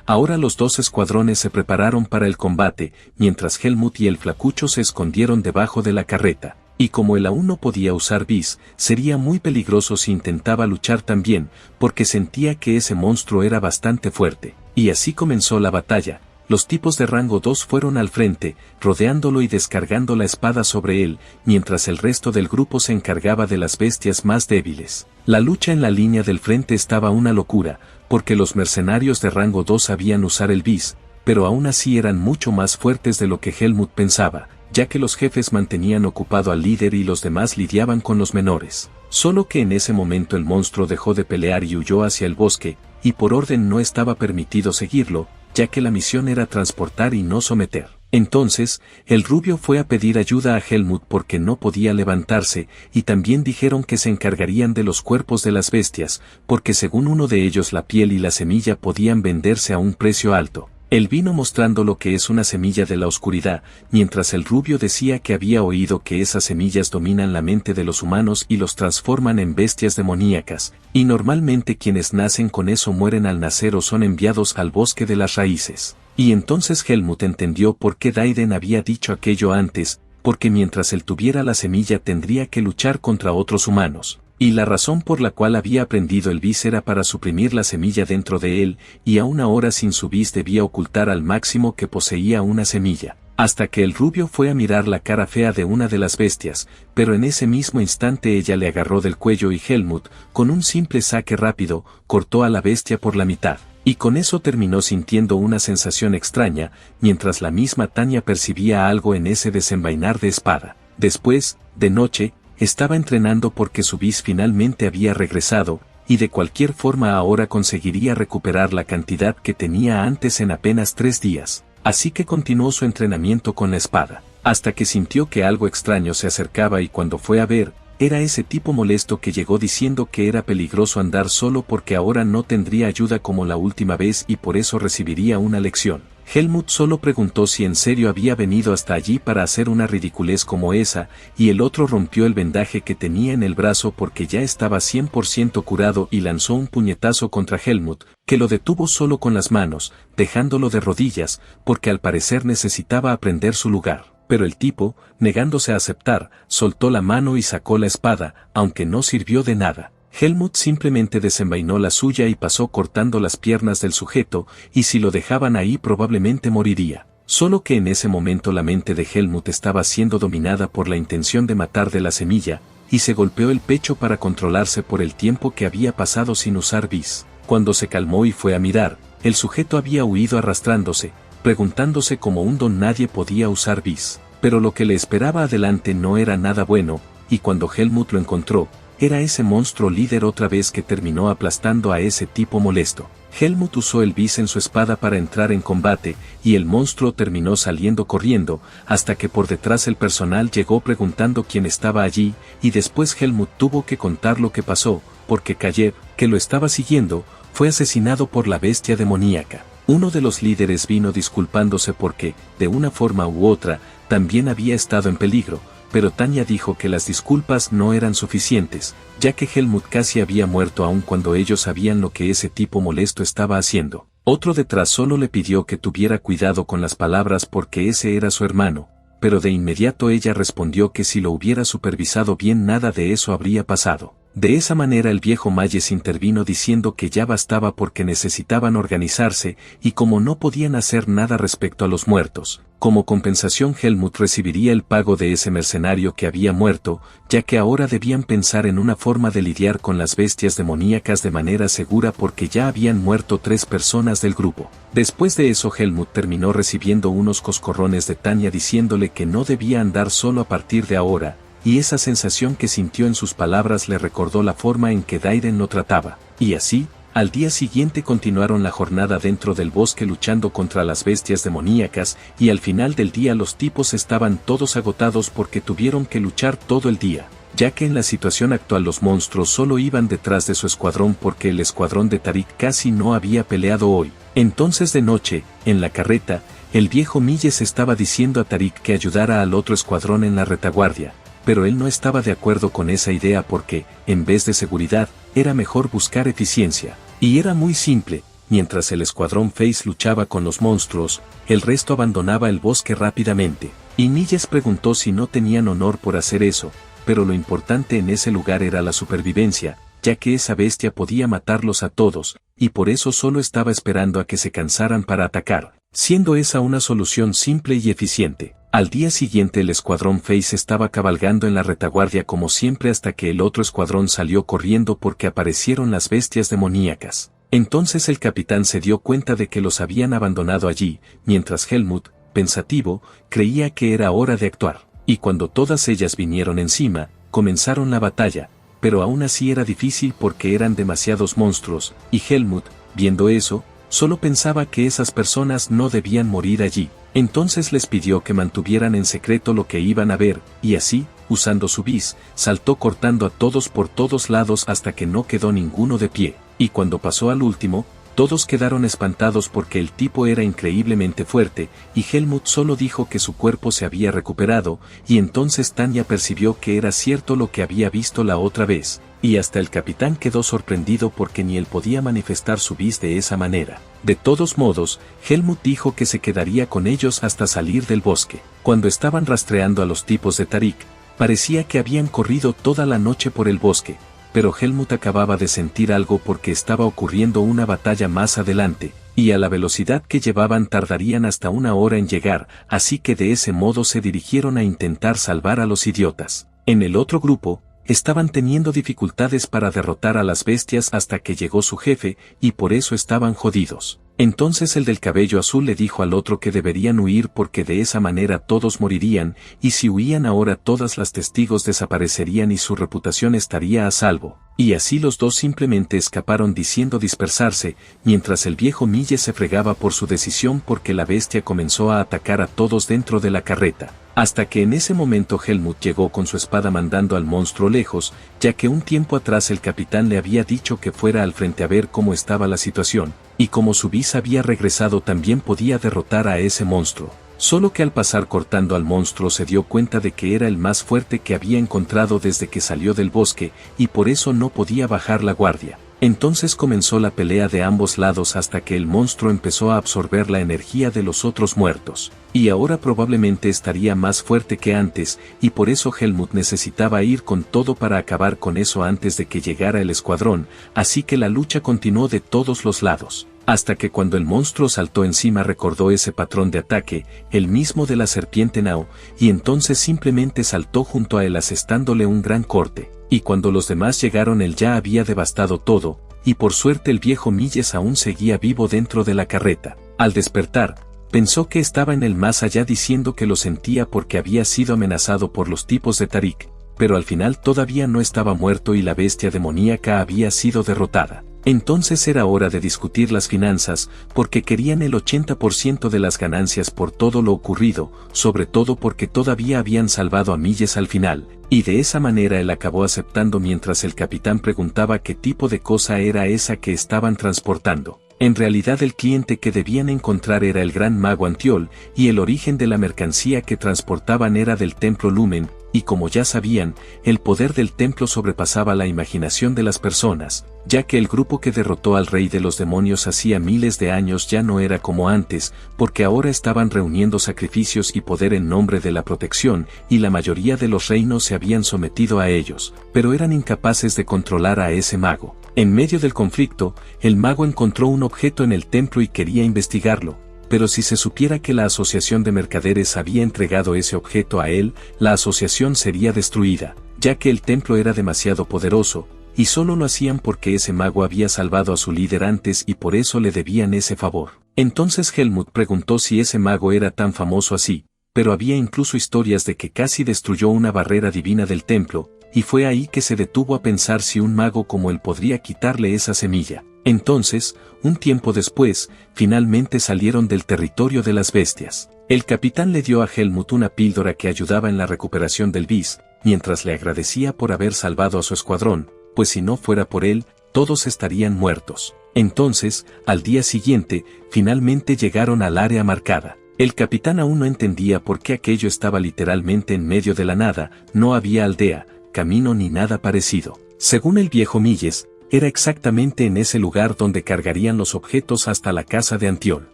ahora los dos escuadrones se prepararon para el combate, mientras Helmut y el flacucho se escondieron debajo de la carreta, y como él aún no podía usar bis, sería muy peligroso si intentaba luchar también, porque sentía que ese monstruo era bastante fuerte, y así comenzó la batalla. Los tipos de rango 2 fueron al frente, rodeándolo y descargando la espada sobre él, mientras el resto del grupo se encargaba de las bestias más débiles. La lucha en la línea del frente estaba una locura, porque los mercenarios de rango 2 sabían usar el bis, pero aún así eran mucho más fuertes de lo que Helmut pensaba, ya que los jefes mantenían ocupado al líder y los demás lidiaban con los menores. Solo que en ese momento el monstruo dejó de pelear y huyó hacia el bosque, y por orden no estaba permitido seguirlo, ya que la misión era transportar y no someter. Entonces, el rubio fue a pedir ayuda a Helmut porque no podía levantarse, y también dijeron que se encargarían de los cuerpos de las bestias, porque según uno de ellos la piel y la semilla podían venderse a un precio alto. Él vino mostrando lo que es una semilla de la oscuridad, mientras el rubio decía que había oído que esas semillas dominan la mente de los humanos y los transforman en bestias demoníacas, y normalmente quienes nacen con eso mueren al nacer o son enviados al bosque de las raíces. Y entonces Helmut entendió por qué Daiden había dicho aquello antes, porque mientras él tuviera la semilla tendría que luchar contra otros humanos. Y la razón por la cual había aprendido el bis era para suprimir la semilla dentro de él, y aún ahora sin su bis debía ocultar al máximo que poseía una semilla. Hasta que el rubio fue a mirar la cara fea de una de las bestias, pero en ese mismo instante ella le agarró del cuello y Helmut, con un simple saque rápido, cortó a la bestia por la mitad. Y con eso terminó sintiendo una sensación extraña, mientras la misma Tanya percibía algo en ese desenvainar de espada. Después, de noche, estaba entrenando porque su bis finalmente había regresado, y de cualquier forma ahora conseguiría recuperar la cantidad que tenía antes en apenas 3 días. Así que continuó su entrenamiento con la espada, hasta que sintió que algo extraño se acercaba y cuando fue a ver, era ese tipo molesto que llegó diciendo que era peligroso andar solo porque ahora no tendría ayuda como la última vez y por eso recibiría una lección. Helmut solo preguntó si en serio había venido hasta allí para hacer una ridiculez como esa, y el otro rompió el vendaje que tenía en el brazo porque ya estaba 100% curado y lanzó un puñetazo contra Helmut, que lo detuvo solo con las manos, dejándolo de rodillas, porque al parecer necesitaba aprender su lugar. Pero el tipo, negándose a aceptar, soltó la mano y sacó la espada, aunque no sirvió de nada. Helmut simplemente desenvainó la suya y pasó cortando las piernas del sujeto, y si lo dejaban ahí probablemente moriría. Solo que en ese momento la mente de Helmut estaba siendo dominada por la intención de matar de la semilla, y se golpeó el pecho para controlarse por el tiempo que había pasado sin usar bis. Cuando se calmó y fue a mirar, el sujeto había huido arrastrándose, preguntándose cómo un don nadie podía usar bis. Pero lo que le esperaba adelante no era nada bueno, y cuando Helmut lo encontró, era ese monstruo líder otra vez que terminó aplastando a ese tipo molesto. Helmut usó el bis en su espada para entrar en combate, y el monstruo terminó saliendo corriendo, hasta que por detrás el personal llegó preguntando quién estaba allí, y después Helmut tuvo que contar lo que pasó, porque Kayev, que lo estaba siguiendo, fue asesinado por la bestia demoníaca. Uno de los líderes vino disculpándose porque, de una forma u otra, también había estado en peligro, pero Tanya dijo que las disculpas no eran suficientes, ya que Helmut casi había muerto aun cuando ellos sabían lo que ese tipo molesto estaba haciendo. Otro detrás solo le pidió que tuviera cuidado con las palabras porque ese era su hermano, pero de inmediato ella respondió que si lo hubiera supervisado bien nada de eso habría pasado. De esa manera el viejo Mayes intervino diciendo que ya bastaba porque necesitaban organizarse y como no podían hacer nada respecto a los muertos. Como compensación Helmut recibiría el pago de ese mercenario que había muerto, ya que ahora debían pensar en una forma de lidiar con las bestias demoníacas de manera segura porque ya habían muerto 3 personas del grupo. Después de eso Helmut terminó recibiendo unos coscorrones de Tanya diciéndole que no debía andar solo a partir de ahora, y esa sensación que sintió en sus palabras le recordó la forma en que Daiden lo trataba. Y así, al día siguiente continuaron la jornada dentro del bosque luchando contra las bestias demoníacas, y al final del día los tipos estaban todos agotados porque tuvieron que luchar todo el día, ya que en la situación actual los monstruos solo iban detrás de su escuadrón porque el escuadrón de Tarik casi no había peleado hoy. Entonces de noche, en la carreta, el viejo Milles estaba diciendo a Tarik que ayudara al otro escuadrón en la retaguardia, pero él no estaba de acuerdo con esa idea porque, en vez de seguridad, era mejor buscar eficiencia. Y era muy simple, mientras el escuadrón Face luchaba con los monstruos, el resto abandonaba el bosque rápidamente. Y Milles preguntó si no tenían honor por hacer eso, pero lo importante en ese lugar era la supervivencia, ya que esa bestia podía matarlos a todos, y por eso solo estaba esperando a que se cansaran para atacar, siendo esa una solución simple y eficiente. Al día siguiente el escuadrón Face estaba cabalgando en la retaguardia como siempre hasta que el otro escuadrón salió corriendo porque aparecieron las bestias demoníacas. Entonces el capitán se dio cuenta de que los habían abandonado allí, mientras Helmut, pensativo, creía que era hora de actuar. Y cuando todas ellas vinieron encima, comenzaron la batalla, pero aún así era difícil porque eran demasiados monstruos, y Helmut, viendo eso, solo pensaba que esas personas no debían morir allí. Entonces les pidió que mantuvieran en secreto lo que iban a ver, y así, usando su bis, saltó cortando a todos por todos lados hasta que no quedó ninguno de pie, y cuando pasó al último, Todos quedaron espantados porque el tipo era increíblemente fuerte, y Helmut solo dijo que su cuerpo se había recuperado, y entonces Tanya percibió que era cierto lo que había visto la otra vez, y hasta el capitán quedó sorprendido porque ni él podía manifestar su vis de esa manera. De todos modos, Helmut dijo que se quedaría con ellos hasta salir del bosque. Cuando estaban rastreando a los tipos de Tarik, parecía que habían corrido toda la noche por el bosque, pero Helmut acababa de sentir algo porque estaba ocurriendo una batalla más adelante, y a la velocidad que llevaban tardarían hasta 1 hora en llegar, así que de ese modo se dirigieron a intentar salvar a los idiotas. En el otro grupo, estaban teniendo dificultades para derrotar a las bestias hasta que llegó su jefe, y por eso estaban jodidos. Entonces el del cabello azul le dijo al otro que deberían huir porque de esa manera todos morirían, y si huían ahora todas las testigos desaparecerían y su reputación estaría a salvo. Y así los dos simplemente escaparon diciendo dispersarse, mientras el viejo Mille se fregaba por su decisión porque la bestia comenzó a atacar a todos dentro de la carreta. Hasta que en ese momento Helmut llegó con su espada mandando al monstruo lejos, ya que un tiempo atrás el capitán le había dicho que fuera al frente a ver cómo estaba la situación, y como su bis había regresado también podía derrotar a ese monstruo. Solo que al pasar cortando al monstruo se dio cuenta de que era el más fuerte que había encontrado desde que salió del bosque, y por eso no podía bajar la guardia. Entonces comenzó la pelea de ambos lados hasta que el monstruo empezó a absorber la energía de los otros muertos, y ahora probablemente estaría más fuerte que antes, y por eso Helmut necesitaba ir con todo para acabar con eso antes de que llegara el escuadrón, así que la lucha continuó de todos los lados. Hasta que cuando el monstruo saltó encima recordó ese patrón de ataque, el mismo de la serpiente Nao, y entonces simplemente saltó junto a él asestándole un gran corte, y cuando los demás llegaron él ya había devastado todo, y por suerte el viejo Milles aún seguía vivo dentro de la carreta. Al despertar, pensó que estaba en el más allá diciendo que lo sentía porque había sido amenazado por los tipos de Tarik, pero al final todavía no estaba muerto y la bestia demoníaca había sido derrotada. Entonces era hora de discutir las finanzas, porque querían el 80% de las ganancias por todo lo ocurrido, sobre todo porque todavía habían salvado a Milles al final, y de esa manera él acabó aceptando mientras el capitán preguntaba qué tipo de cosa era esa que estaban transportando. En realidad el cliente que debían encontrar era el gran mago Antiol, y el origen de la mercancía que transportaban era del templo Lumen, y como ya sabían, el poder del templo sobrepasaba la imaginación de las personas, ya que el grupo que derrotó al rey de los demonios hacía miles de años ya no era como antes, porque ahora estaban reuniendo sacrificios y poder en nombre de la protección, y la mayoría de los reinos se habían sometido a ellos, pero eran incapaces de controlar a ese mago. En medio del conflicto, el mago encontró un objeto en el templo y quería investigarlo, pero si se supiera que la asociación de mercaderes había entregado ese objeto a él, la asociación sería destruida, ya que el templo era demasiado poderoso, y solo lo hacían porque ese mago había salvado a su líder antes y por eso le debían ese favor. Entonces Helmut preguntó si ese mago era tan famoso así, pero había incluso historias de que casi destruyó una barrera divina del templo, y fue ahí que se detuvo a pensar si un mago como él podría quitarle esa semilla. Entonces, un tiempo después, finalmente salieron del territorio de las bestias. El capitán le dio a Helmut una píldora que ayudaba en la recuperación del bis, mientras le agradecía por haber salvado a su escuadrón, pues si no fuera por él, todos estarían muertos. Entonces, al día siguiente, finalmente llegaron al área marcada. El capitán aún no entendía por qué aquello estaba literalmente en medio de la nada, no había aldea, camino ni nada parecido. Según el viejo Milles, era exactamente en ese lugar donde cargarían los objetos hasta la casa de Antiol.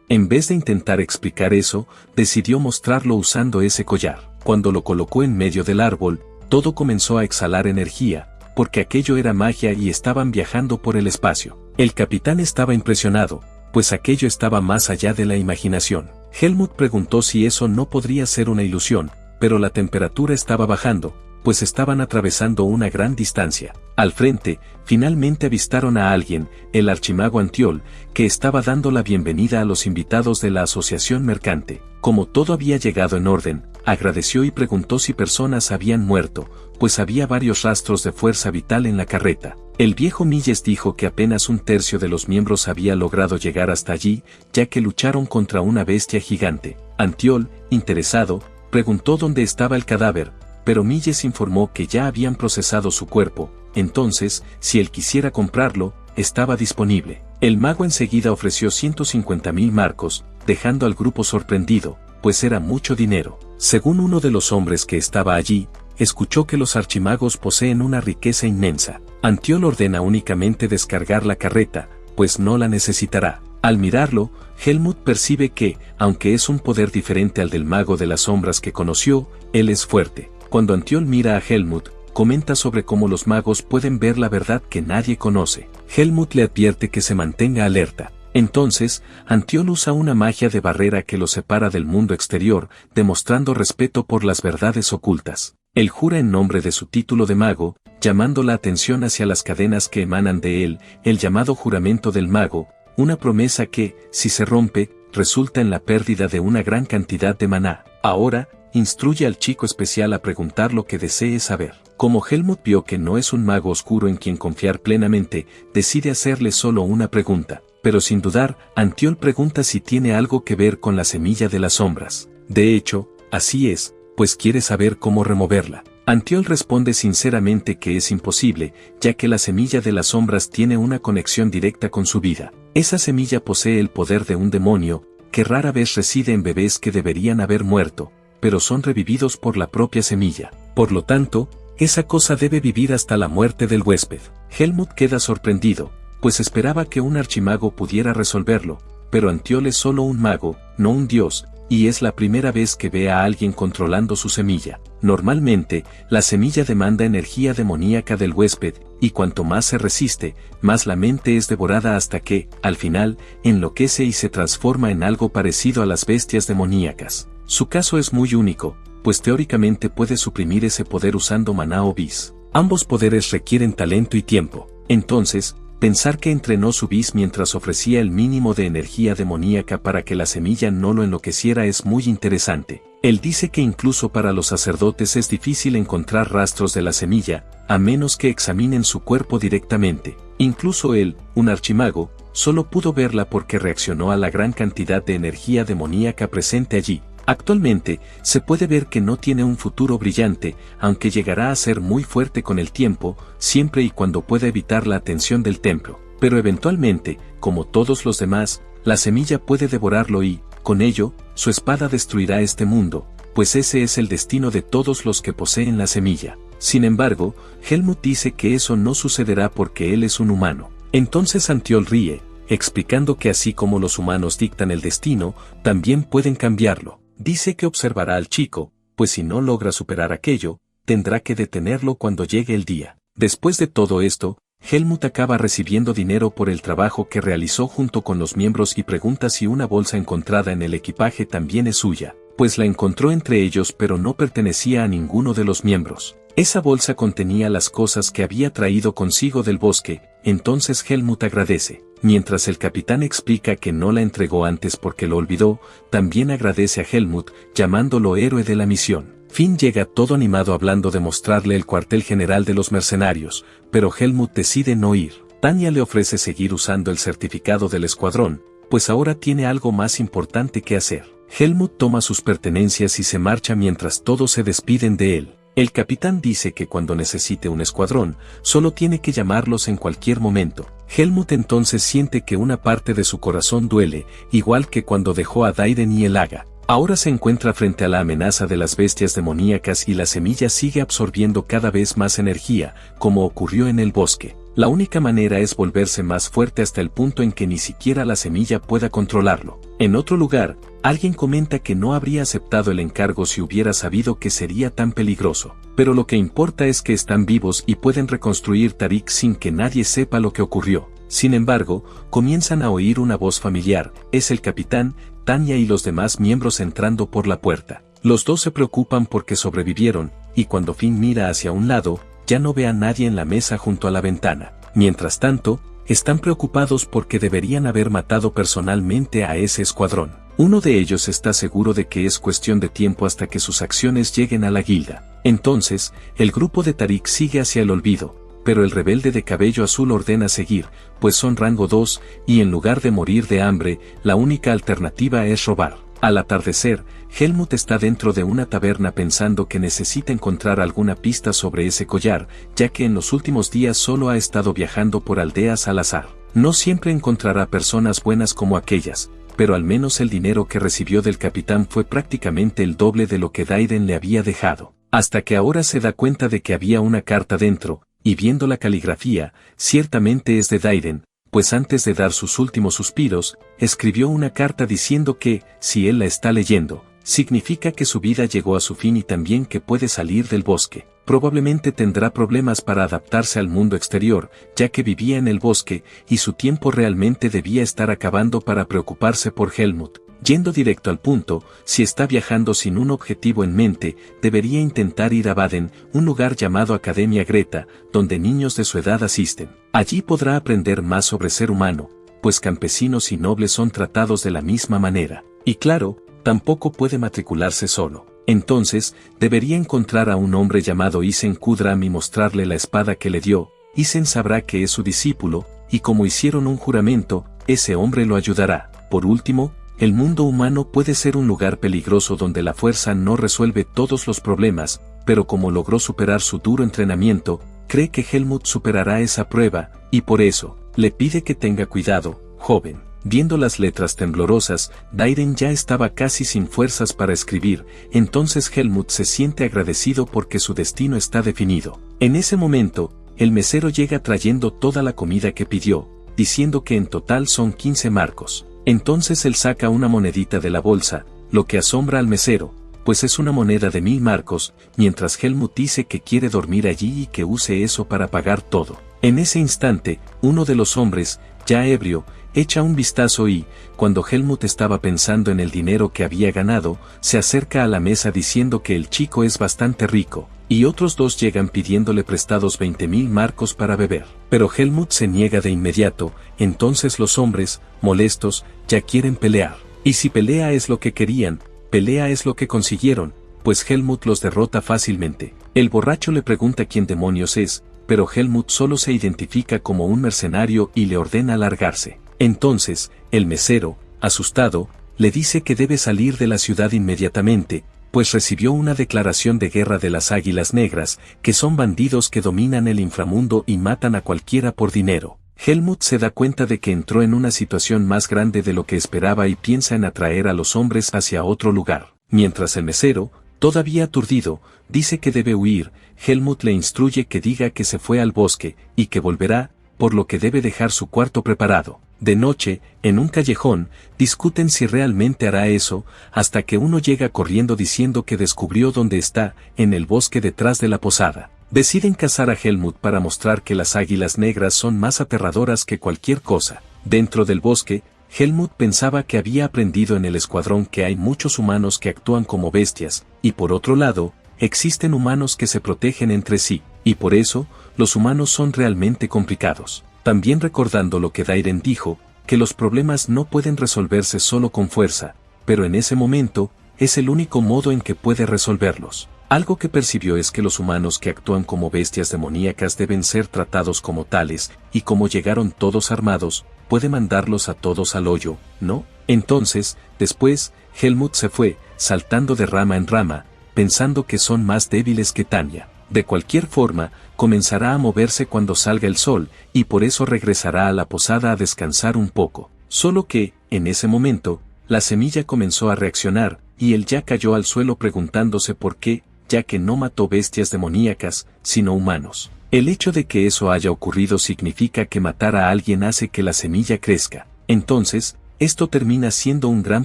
En vez de intentar explicar eso, decidió mostrarlo usando ese collar. Cuando lo colocó en medio del árbol, todo comenzó a exhalar energía, porque aquello era magia y estaban viajando por el espacio. El capitán estaba impresionado, pues aquello estaba más allá de la imaginación. Helmut preguntó si eso no podría ser una ilusión, pero la temperatura estaba bajando, pues estaban atravesando una gran distancia. Al frente, finalmente avistaron a alguien, el archimago Antiol, que estaba dando la bienvenida a los invitados de la asociación mercante. Como todo había llegado en orden, agradeció y preguntó si personas habían muerto, pues había varios rastros de fuerza vital en la carreta. El viejo Milles dijo que apenas un tercio de los miembros había logrado llegar hasta allí, ya que lucharon contra una bestia gigante. Antiol, interesado, preguntó dónde estaba el cadáver, pero Milles informó que ya habían procesado su cuerpo, entonces, si él quisiera comprarlo, estaba disponible. El mago enseguida ofreció 150.000 marcos, dejando al grupo sorprendido, pues era mucho dinero. Según uno de los hombres que estaba allí, escuchó que los archimagos poseen una riqueza inmensa. Antiol ordena únicamente descargar la carreta, pues no la necesitará. Al mirarlo, Helmut percibe que, aunque es un poder diferente al del mago de las sombras que conoció, él es fuerte. Cuando Antiol mira a Helmut, comenta sobre cómo los magos pueden ver la verdad que nadie conoce. Helmut le advierte que se mantenga alerta. Entonces, Antiol usa una magia de barrera que lo separa del mundo exterior, demostrando respeto por las verdades ocultas. Él jura en nombre de su título de mago, llamando la atención hacia las cadenas que emanan de él, el llamado juramento del mago, una promesa que, si se rompe, resulta en la pérdida de una gran cantidad de maná. Ahora, instruye al chico especial a preguntar lo que desee saber. Como Helmut vio que no es un mago oscuro en quien confiar plenamente, decide hacerle solo una pregunta. Pero sin dudar, Antiol pregunta si tiene algo que ver con la semilla de las sombras. De hecho, así es, pues quiere saber cómo removerla. Antiol responde sinceramente que es imposible, ya que la semilla de las sombras tiene una conexión directa con su vida. Esa semilla posee el poder de un demonio, que rara vez reside en bebés que deberían haber muerto, pero son revividos por la propia semilla. Por lo tanto, esa cosa debe vivir hasta la muerte del huésped. Helmut queda sorprendido, pues esperaba que un archimago pudiera resolverlo, pero Antiol es solo un mago, no un dios, y es la primera vez que ve a alguien controlando su semilla. Normalmente, la semilla demanda energía demoníaca del huésped, y cuanto más se resiste, más la mente es devorada hasta que, al final, enloquece y se transforma en algo parecido a las bestias demoníacas. Su caso es muy único, pues teóricamente puede suprimir ese poder usando maná o bis. Ambos poderes requieren talento y tiempo. Entonces, pensar que entrenó su bis mientras ofrecía el mínimo de energía demoníaca para que la semilla no lo enloqueciera es muy interesante. Él dice que incluso para los sacerdotes es difícil encontrar rastros de la semilla, a menos que examinen su cuerpo directamente. Incluso él, un archimago, solo pudo verla porque reaccionó a la gran cantidad de energía demoníaca presente allí. Actualmente, se puede ver que no tiene un futuro brillante, aunque llegará a ser muy fuerte con el tiempo, siempre y cuando pueda evitar la atención del templo. Pero eventualmente, como todos los demás, la semilla puede devorarlo y, con ello, su espada destruirá este mundo, pues ese es el destino de todos los que poseen la semilla. Sin embargo, Helmut dice que eso no sucederá porque él es un humano. Entonces Antiol ríe, explicando que así como los humanos dictan el destino, también pueden cambiarlo. Dice que observará al chico, pues si no logra superar aquello, tendrá que detenerlo cuando llegue el día. Después de todo esto, Helmut acaba recibiendo dinero por el trabajo que realizó junto con los miembros y pregunta si una bolsa encontrada en el equipaje también es suya, pues la encontró entre ellos pero no pertenecía a ninguno de los miembros. Esa bolsa contenía las cosas que había traído consigo del bosque, entonces Helmut agradece. Mientras el capitán explica que no la entregó antes porque lo olvidó, también agradece a Helmut, llamándolo héroe de la misión. Finn llega todo animado hablando de mostrarle el cuartel general de los mercenarios, pero Helmut decide no ir. Tanya le ofrece seguir usando el certificado del escuadrón, pues ahora tiene algo más importante que hacer. Helmut toma sus pertenencias y se marcha mientras todos se despiden de él. El capitán dice que cuando necesite un escuadrón, solo tiene que llamarlos en cualquier momento. Helmut entonces siente que una parte de su corazón duele, igual que cuando dejó a Daiden y el Haga. Ahora se encuentra frente a la amenaza de las bestias demoníacas y la semilla sigue absorbiendo cada vez más energía, como ocurrió en el bosque. La única manera es volverse más fuerte hasta el punto en que ni siquiera la semilla pueda controlarlo. En otro lugar, alguien comenta que no habría aceptado el encargo si hubiera sabido que sería tan peligroso. Pero lo que importa es que están vivos y pueden reconstruir Tarik sin que nadie sepa lo que ocurrió. Sin embargo, comienzan a oír una voz familiar, es el capitán, Tanya y los demás miembros entrando por la puerta. Los dos se preocupan porque sobrevivieron, y cuando Finn mira hacia un lado, ya no ve a nadie en la mesa junto a la ventana. Mientras tanto, están preocupados porque deberían haber matado personalmente a ese escuadrón. Uno de ellos está seguro de que es cuestión de tiempo hasta que sus acciones lleguen a la guilda. Entonces, el grupo de Tarik sigue hacia el olvido, pero el rebelde de cabello azul ordena seguir, pues son rango 2, y en lugar de morir de hambre, la única alternativa es robar. Al atardecer, Helmut está dentro de una taberna pensando que necesita encontrar alguna pista sobre ese collar, ya que en los últimos días solo ha estado viajando por aldeas al azar. No siempre encontrará personas buenas como aquellas, pero al menos el dinero que recibió del capitán fue prácticamente el doble de lo que Daiden le había dejado. Hasta que ahora se da cuenta de que había una carta dentro, y viendo la caligrafía, ciertamente es de Daiden, pues antes de dar sus últimos suspiros, escribió una carta diciendo que, si él la está leyendo, significa que su vida llegó a su fin y también que puede salir del bosque. Probablemente tendrá problemas para adaptarse al mundo exterior, ya que vivía en el bosque, y su tiempo realmente debía estar acabando para preocuparse por Helmut. Yendo directo al punto, si está viajando sin un objetivo en mente, debería intentar ir a Baden, un lugar llamado Academia Greta, donde niños de su edad asisten. Allí podrá aprender más sobre ser humano, pues campesinos y nobles son tratados de la misma manera. Y claro, tampoco puede matricularse solo. Entonces, debería encontrar a un hombre llamado Isen Kudram y mostrarle la espada que le dio. Isen sabrá que es su discípulo, y como hicieron un juramento, ese hombre lo ayudará. Por último, el mundo humano puede ser un lugar peligroso donde la fuerza no resuelve todos los problemas, pero como logró superar su duro entrenamiento, cree que Helmut superará esa prueba, y por eso, le pide que tenga cuidado, joven. Viendo las letras temblorosas, Daiden ya estaba casi sin fuerzas para escribir, entonces Helmut se siente agradecido porque su destino está definido. En ese momento, el mesero llega trayendo toda la comida que pidió, diciendo que en total son 15 marcos. Entonces él saca una monedita de la bolsa, lo que asombra al mesero, pues es una moneda de 1000 marcos, mientras Helmut dice que quiere dormir allí y que use eso para pagar todo. En ese instante, uno de los hombres, ya ebrio, echa un vistazo y, cuando Helmut estaba pensando en el dinero que había ganado, se acerca a la mesa diciendo que el chico es bastante rico, y otros dos llegan pidiéndole prestados 20.000 marcos para beber. Pero Helmut se niega de inmediato, entonces los hombres, molestos, ya quieren pelear. Y si pelea es lo que querían, pelea es lo que consiguieron, pues Helmut los derrota fácilmente. El borracho le pregunta quién demonios es, pero Helmut solo se identifica como un mercenario y le ordena largarse. Entonces, el mesero, asustado, le dice que debe salir de la ciudad inmediatamente, pues recibió una declaración de guerra de las Águilas Negras, que son bandidos que dominan el inframundo y matan a cualquiera por dinero. Helmut se da cuenta de que entró en una situación más grande de lo que esperaba y piensa en atraer a los hombres hacia otro lugar. Mientras el mesero, todavía aturdido, dice que debe huir, Helmut le instruye que diga que se fue al bosque, y que volverá, por lo que debe dejar su cuarto preparado. De noche, en un callejón, discuten si realmente hará eso, hasta que uno llega corriendo diciendo que descubrió dónde está, en el bosque detrás de la posada. Deciden cazar a Helmut para mostrar que las águilas negras son más aterradoras que cualquier cosa. Dentro del bosque, Helmut pensaba que había aprendido en el escuadrón que hay muchos humanos que actúan como bestias, y por otro lado, existen humanos que se protegen entre sí, y por eso, los humanos son realmente complicados. También recordando lo que Daiden dijo, que los problemas no pueden resolverse solo con fuerza, pero en ese momento, es el único modo en que puede resolverlos. Algo que percibió es que los humanos que actúan como bestias demoníacas deben ser tratados como tales, y como llegaron todos armados, puede mandarlos a todos al hoyo, ¿no? Entonces, después, Helmut se fue, saltando de rama en rama, pensando que son más débiles que Tanya. De cualquier forma, comenzará a moverse cuando salga el sol, y por eso regresará a la posada a descansar un poco. Solo que, en ese momento, la semilla comenzó a reaccionar, y él ya cayó al suelo preguntándose por qué, ya que no mató bestias demoníacas, sino humanos. El hecho de que eso haya ocurrido significa que matar a alguien hace que la semilla crezca. Entonces, esto termina siendo un gran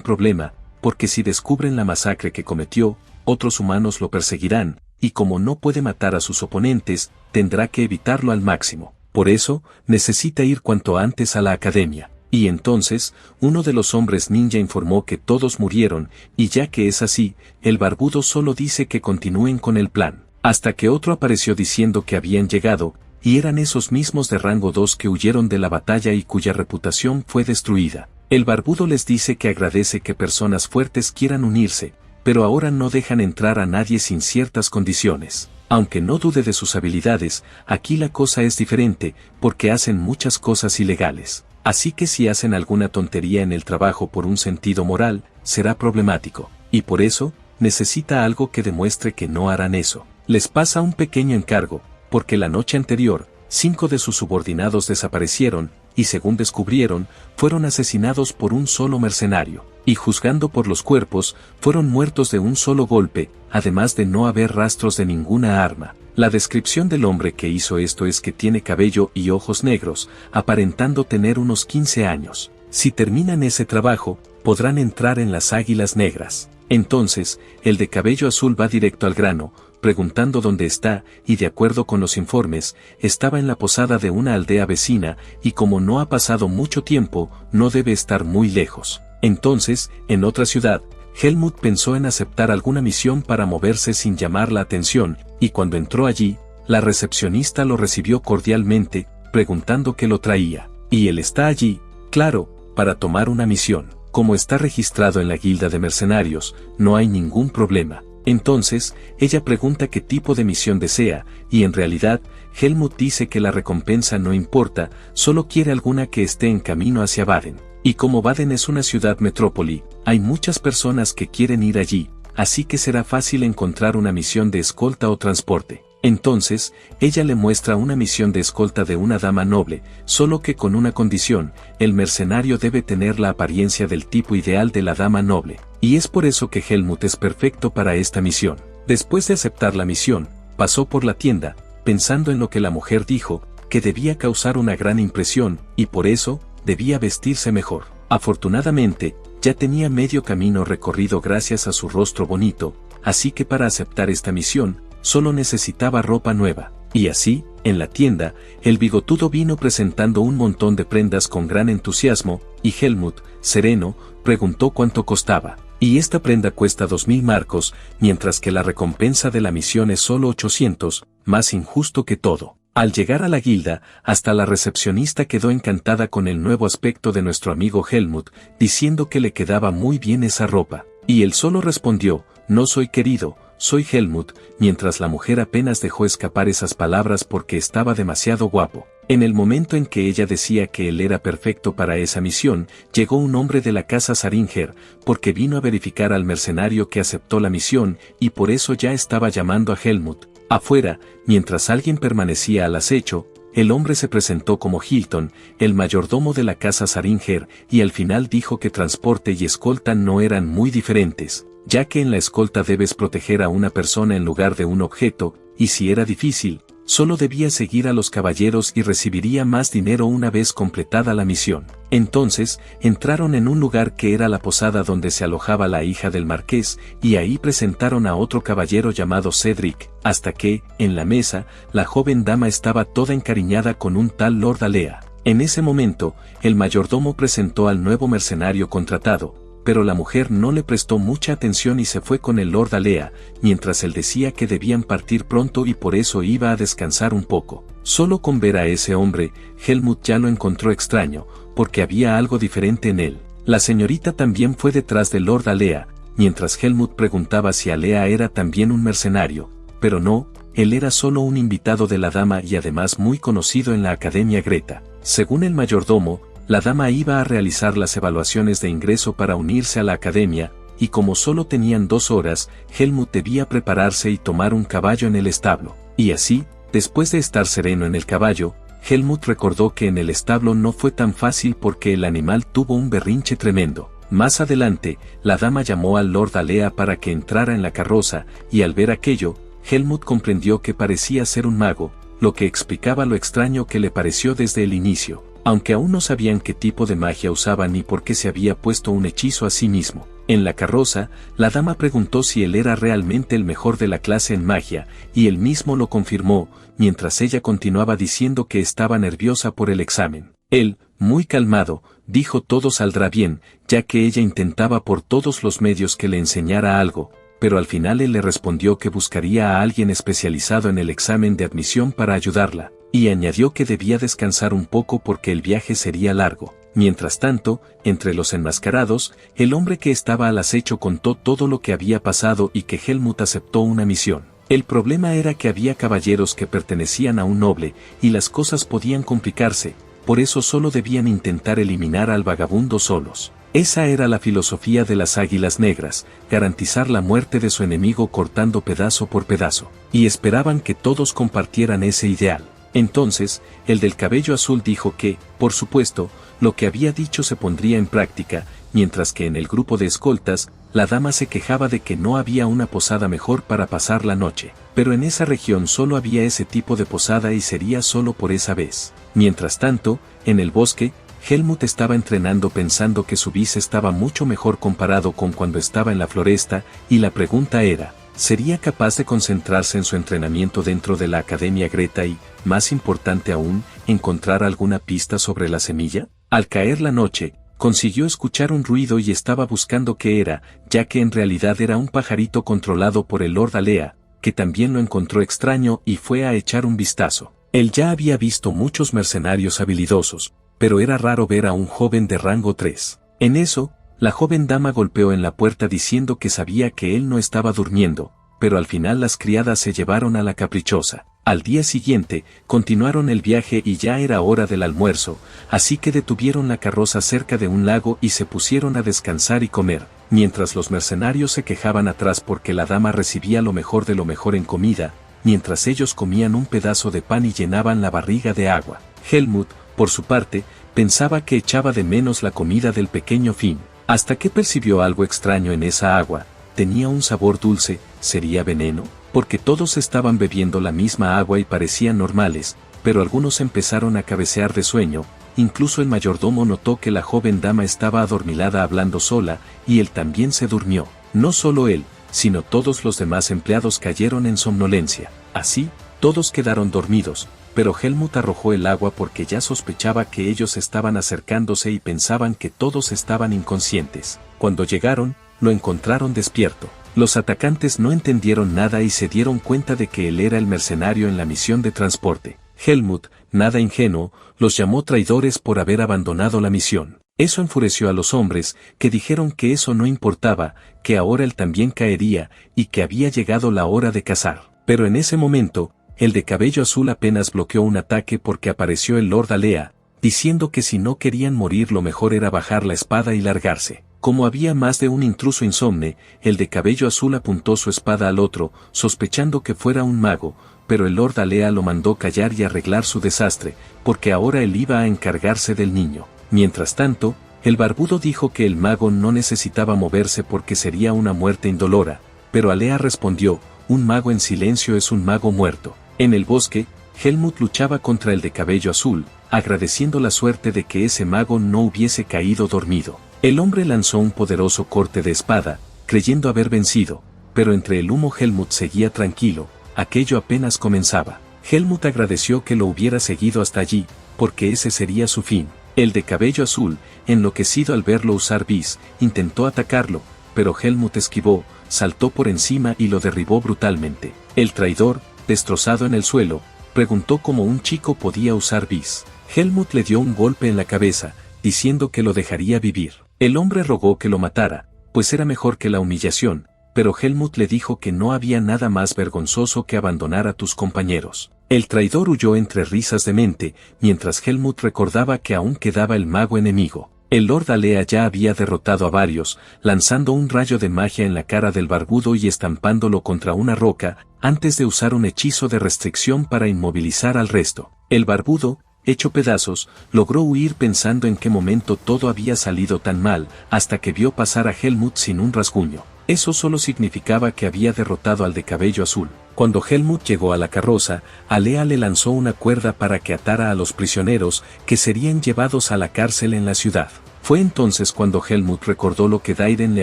problema, porque si descubren la masacre que cometió, otros humanos lo perseguirán, y como no puede matar a sus oponentes, tendrá que evitarlo al máximo. Por eso, necesita ir cuanto antes a la academia. Y entonces, uno de los hombres ninja informó que todos murieron, y ya que es así, el barbudo solo dice que continúen con el plan. Hasta que otro apareció diciendo que habían llegado, y eran esos mismos de rango 2 que huyeron de la batalla y cuya reputación fue destruida. El barbudo les dice que agradece que personas fuertes quieran unirse, pero ahora no dejan entrar a nadie sin ciertas condiciones. Aunque no dude de sus habilidades, aquí la cosa es diferente, porque hacen muchas cosas ilegales. Así que si hacen alguna tontería en el trabajo por un sentido moral, será problemático, y por eso, necesita algo que demuestre que no harán eso. Les pasa un pequeño encargo, porque la noche anterior, 5 de sus subordinados desaparecieron, y según descubrieron, fueron asesinados por un solo mercenario, y juzgando por los cuerpos, fueron muertos de un solo golpe, además de no haber rastros de ninguna arma. La descripción del hombre que hizo esto es que tiene cabello y ojos negros, aparentando tener unos 15 años. Si terminan ese trabajo, podrán entrar en las Águilas Negras. Entonces, el de cabello azul va directo al grano, preguntando dónde está, y de acuerdo con los informes, estaba en la posada de una aldea vecina, y como no ha pasado mucho tiempo, no debe estar muy lejos. Entonces, en otra ciudad, Helmut pensó en aceptar alguna misión para moverse sin llamar la atención, y cuando entró allí, la recepcionista lo recibió cordialmente, preguntando qué lo traía. Y él está allí, claro, para tomar una misión. Como está registrado en la Guilda de Mercenarios, no hay ningún problema. Entonces, ella pregunta qué tipo de misión desea, y en realidad, Helmut dice que la recompensa no importa, solo quiere alguna que esté en camino hacia Baden. Y como Baden es una ciudad metrópoli, hay muchas personas que quieren ir allí, así que será fácil encontrar una misión de escolta o transporte. Entonces, ella le muestra una misión de escolta de una dama noble, solo que con una condición: el mercenario debe tener la apariencia del tipo ideal de la dama noble, y es por eso que Helmut es perfecto para esta misión. Después de aceptar la misión, pasó por la tienda, pensando en lo que la mujer dijo, que debía causar una gran impresión, y por eso, debía vestirse mejor. Afortunadamente, ya tenía medio camino recorrido gracias a su rostro bonito, así que para aceptar esta misión, solo necesitaba ropa nueva. Y así, en la tienda, el bigotudo vino presentando un montón de prendas con gran entusiasmo, y Helmut, sereno, preguntó cuánto costaba. Y esta prenda cuesta 2000 marcos, mientras que la recompensa de la misión es solo 800, más injusto que todo. Al llegar a la guilda, hasta la recepcionista quedó encantada con el nuevo aspecto de nuestro amigo Helmut, diciendo que le quedaba muy bien esa ropa. Y él solo respondió: no soy querido, soy Helmut, mientras la mujer apenas dejó escapar esas palabras porque estaba demasiado guapo. En el momento en que ella decía que él era perfecto para esa misión, llegó un hombre de la casa Zaringer, porque vino a verificar al mercenario que aceptó la misión, y por eso ya estaba llamando a Helmut. Afuera, mientras alguien permanecía al acecho, el hombre se presentó como Hilton, el mayordomo de la casa Zaringer, y al final dijo que transporte y escolta no eran muy diferentes, ya que en la escolta debes proteger a una persona en lugar de un objeto, y si era difícil, solo debía seguir a los caballeros y recibiría más dinero una vez completada la misión. Entonces, entraron en un lugar que era la posada donde se alojaba la hija del marqués, y ahí presentaron a otro caballero llamado Cedric, hasta que, en la mesa, la joven dama estaba toda encariñada con un tal Lord Alea. En ese momento, el mayordomo presentó al nuevo mercenario contratado, pero la mujer no le prestó mucha atención y se fue con el Lord Alea, mientras él decía que debían partir pronto y por eso iba a descansar un poco. Solo con ver a ese hombre, Helmut ya lo encontró extraño, porque había algo diferente en él. La señorita también fue detrás del Lord Alea, mientras Helmut preguntaba si Alea era también un mercenario, pero no, él era solo un invitado de la dama y además muy conocido en la Academia Greta. Según el mayordomo, la dama iba a realizar las evaluaciones de ingreso para unirse a la academia, y como solo tenían 2 horas, Helmut debía prepararse y tomar un caballo en el establo. Y así, después de estar sereno en el caballo, Helmut recordó que en el establo no fue tan fácil porque el animal tuvo un berrinche tremendo. Más adelante, la dama llamó al Lord Alea para que entrara en la carroza, y al ver aquello, Helmut comprendió que parecía ser un mago, lo que explicaba lo extraño que le pareció desde el inicio. Aunque aún no sabían qué tipo de magia usaba ni por qué se había puesto un hechizo a sí mismo. En la carroza, la dama preguntó si él era realmente el mejor de la clase en magia, y él mismo lo confirmó, mientras ella continuaba diciendo que estaba nerviosa por el examen. Él, muy calmado, dijo todo saldrá bien, ya que ella intentaba por todos los medios que le enseñara algo, pero al final él le respondió que buscaría a alguien especializado en el examen de admisión para ayudarla. Y añadió que debía descansar un poco porque el viaje sería largo. Mientras tanto, entre los enmascarados, el hombre que estaba al acecho contó todo lo que había pasado y que Helmut aceptó una misión. El problema era que había caballeros que pertenecían a un noble, y las cosas podían complicarse, por eso solo debían intentar eliminar al vagabundo solos. Esa era la filosofía de las Águilas Negras, garantizar la muerte de su enemigo cortando pedazo por pedazo, y esperaban que todos compartieran ese ideal. Entonces, el del cabello azul dijo que, por supuesto, lo que había dicho se pondría en práctica, mientras que en el grupo de escoltas, la dama se quejaba de que no había una posada mejor para pasar la noche. Pero en esa región solo había ese tipo de posada y sería solo por esa vez. Mientras tanto, en el bosque, Helmut estaba entrenando pensando que su bis estaba mucho mejor comparado con cuando estaba en la floresta, y la pregunta era, ¿sería capaz de concentrarse en su entrenamiento dentro de la Academia Greta y, más importante aún, encontrar alguna pista sobre la semilla? Al caer la noche, consiguió escuchar un ruido y estaba buscando qué era, ya que en realidad era un pajarito controlado por el Lord Alea, que también lo encontró extraño y fue a echar un vistazo. Él ya había visto muchos mercenarios habilidosos, pero era raro ver a un joven de rango 3. En eso, la joven dama golpeó en la puerta diciendo que sabía que él no estaba durmiendo, pero al final las criadas se llevaron a la caprichosa. Al día siguiente, continuaron el viaje y ya era hora del almuerzo, así que detuvieron la carroza cerca de un lago y se pusieron a descansar y comer, mientras los mercenarios se quejaban atrás porque la dama recibía lo mejor de lo mejor en comida, mientras ellos comían un pedazo de pan y llenaban la barriga de agua. Helmut, por su parte, pensaba que echaba de menos la comida del pequeño Finn, hasta que percibió algo extraño en esa agua. Tenía un sabor dulce. ¿Sería veneno? Porque todos estaban bebiendo la misma agua y parecían normales, pero algunos empezaron a cabecear de sueño. Incluso el mayordomo notó que la joven dama estaba adormilada hablando sola, y él también se durmió. No solo él, sino todos los demás empleados cayeron en somnolencia. Así, todos quedaron dormidos, pero Helmut arrojó el agua porque ya sospechaba que ellos estaban acercándose y pensaban que todos estaban inconscientes. Cuando llegaron, lo encontraron despierto. Los atacantes no entendieron nada y se dieron cuenta de que él era el mercenario en la misión de transporte. Helmut, nada ingenuo, los llamó traidores por haber abandonado la misión. Eso enfureció a los hombres, que dijeron que eso no importaba, que ahora él también caería, y que había llegado la hora de cazar. Pero en ese momento, el de cabello azul apenas bloqueó un ataque porque apareció el Lord Alea, diciendo que si no querían morir lo mejor era bajar la espada y largarse. Como había más de un intruso insomne, el de cabello azul apuntó su espada al otro, sospechando que fuera un mago, pero el Lord Alea lo mandó callar y arreglar su desastre, porque ahora él iba a encargarse del niño. Mientras tanto, el barbudo dijo que el mago no necesitaba moverse porque sería una muerte indolora, pero Alea respondió, un mago en silencio es un mago muerto. En el bosque, Helmut luchaba contra el de cabello azul, agradeciendo la suerte de que ese mago no hubiese caído dormido. El hombre lanzó un poderoso corte de espada, creyendo haber vencido, pero entre el humo Helmut seguía tranquilo, aquello apenas comenzaba. Helmut agradeció que lo hubiera seguido hasta allí, porque ese sería su fin. El de cabello azul, enloquecido al verlo usar bis, intentó atacarlo, pero Helmut esquivó, saltó por encima y lo derribó brutalmente. El traidor, destrozado en el suelo, preguntó cómo un chico podía usar bis. Helmut le dio un golpe en la cabeza, diciendo que lo dejaría vivir. El hombre rogó que lo matara, pues era mejor que la humillación, pero Helmut le dijo que no había nada más vergonzoso que abandonar a tus compañeros. El traidor huyó entre risas de mente, mientras Helmut recordaba que aún quedaba el mago enemigo. El Lord Alea ya había derrotado a varios, lanzando un rayo de magia en la cara del barbudo y estampándolo contra una roca, antes de usar un hechizo de restricción para inmovilizar al resto. El barbudo, hecho pedazos, logró huir pensando en qué momento todo había salido tan mal, hasta que vio pasar a Helmut sin un rasguño. Eso solo significaba que había derrotado al de cabello azul. Cuando Helmut llegó a la carroza, Alea le lanzó una cuerda para que atara a los prisioneros, que serían llevados a la cárcel en la ciudad. Fue entonces cuando Helmut recordó lo que Dairen le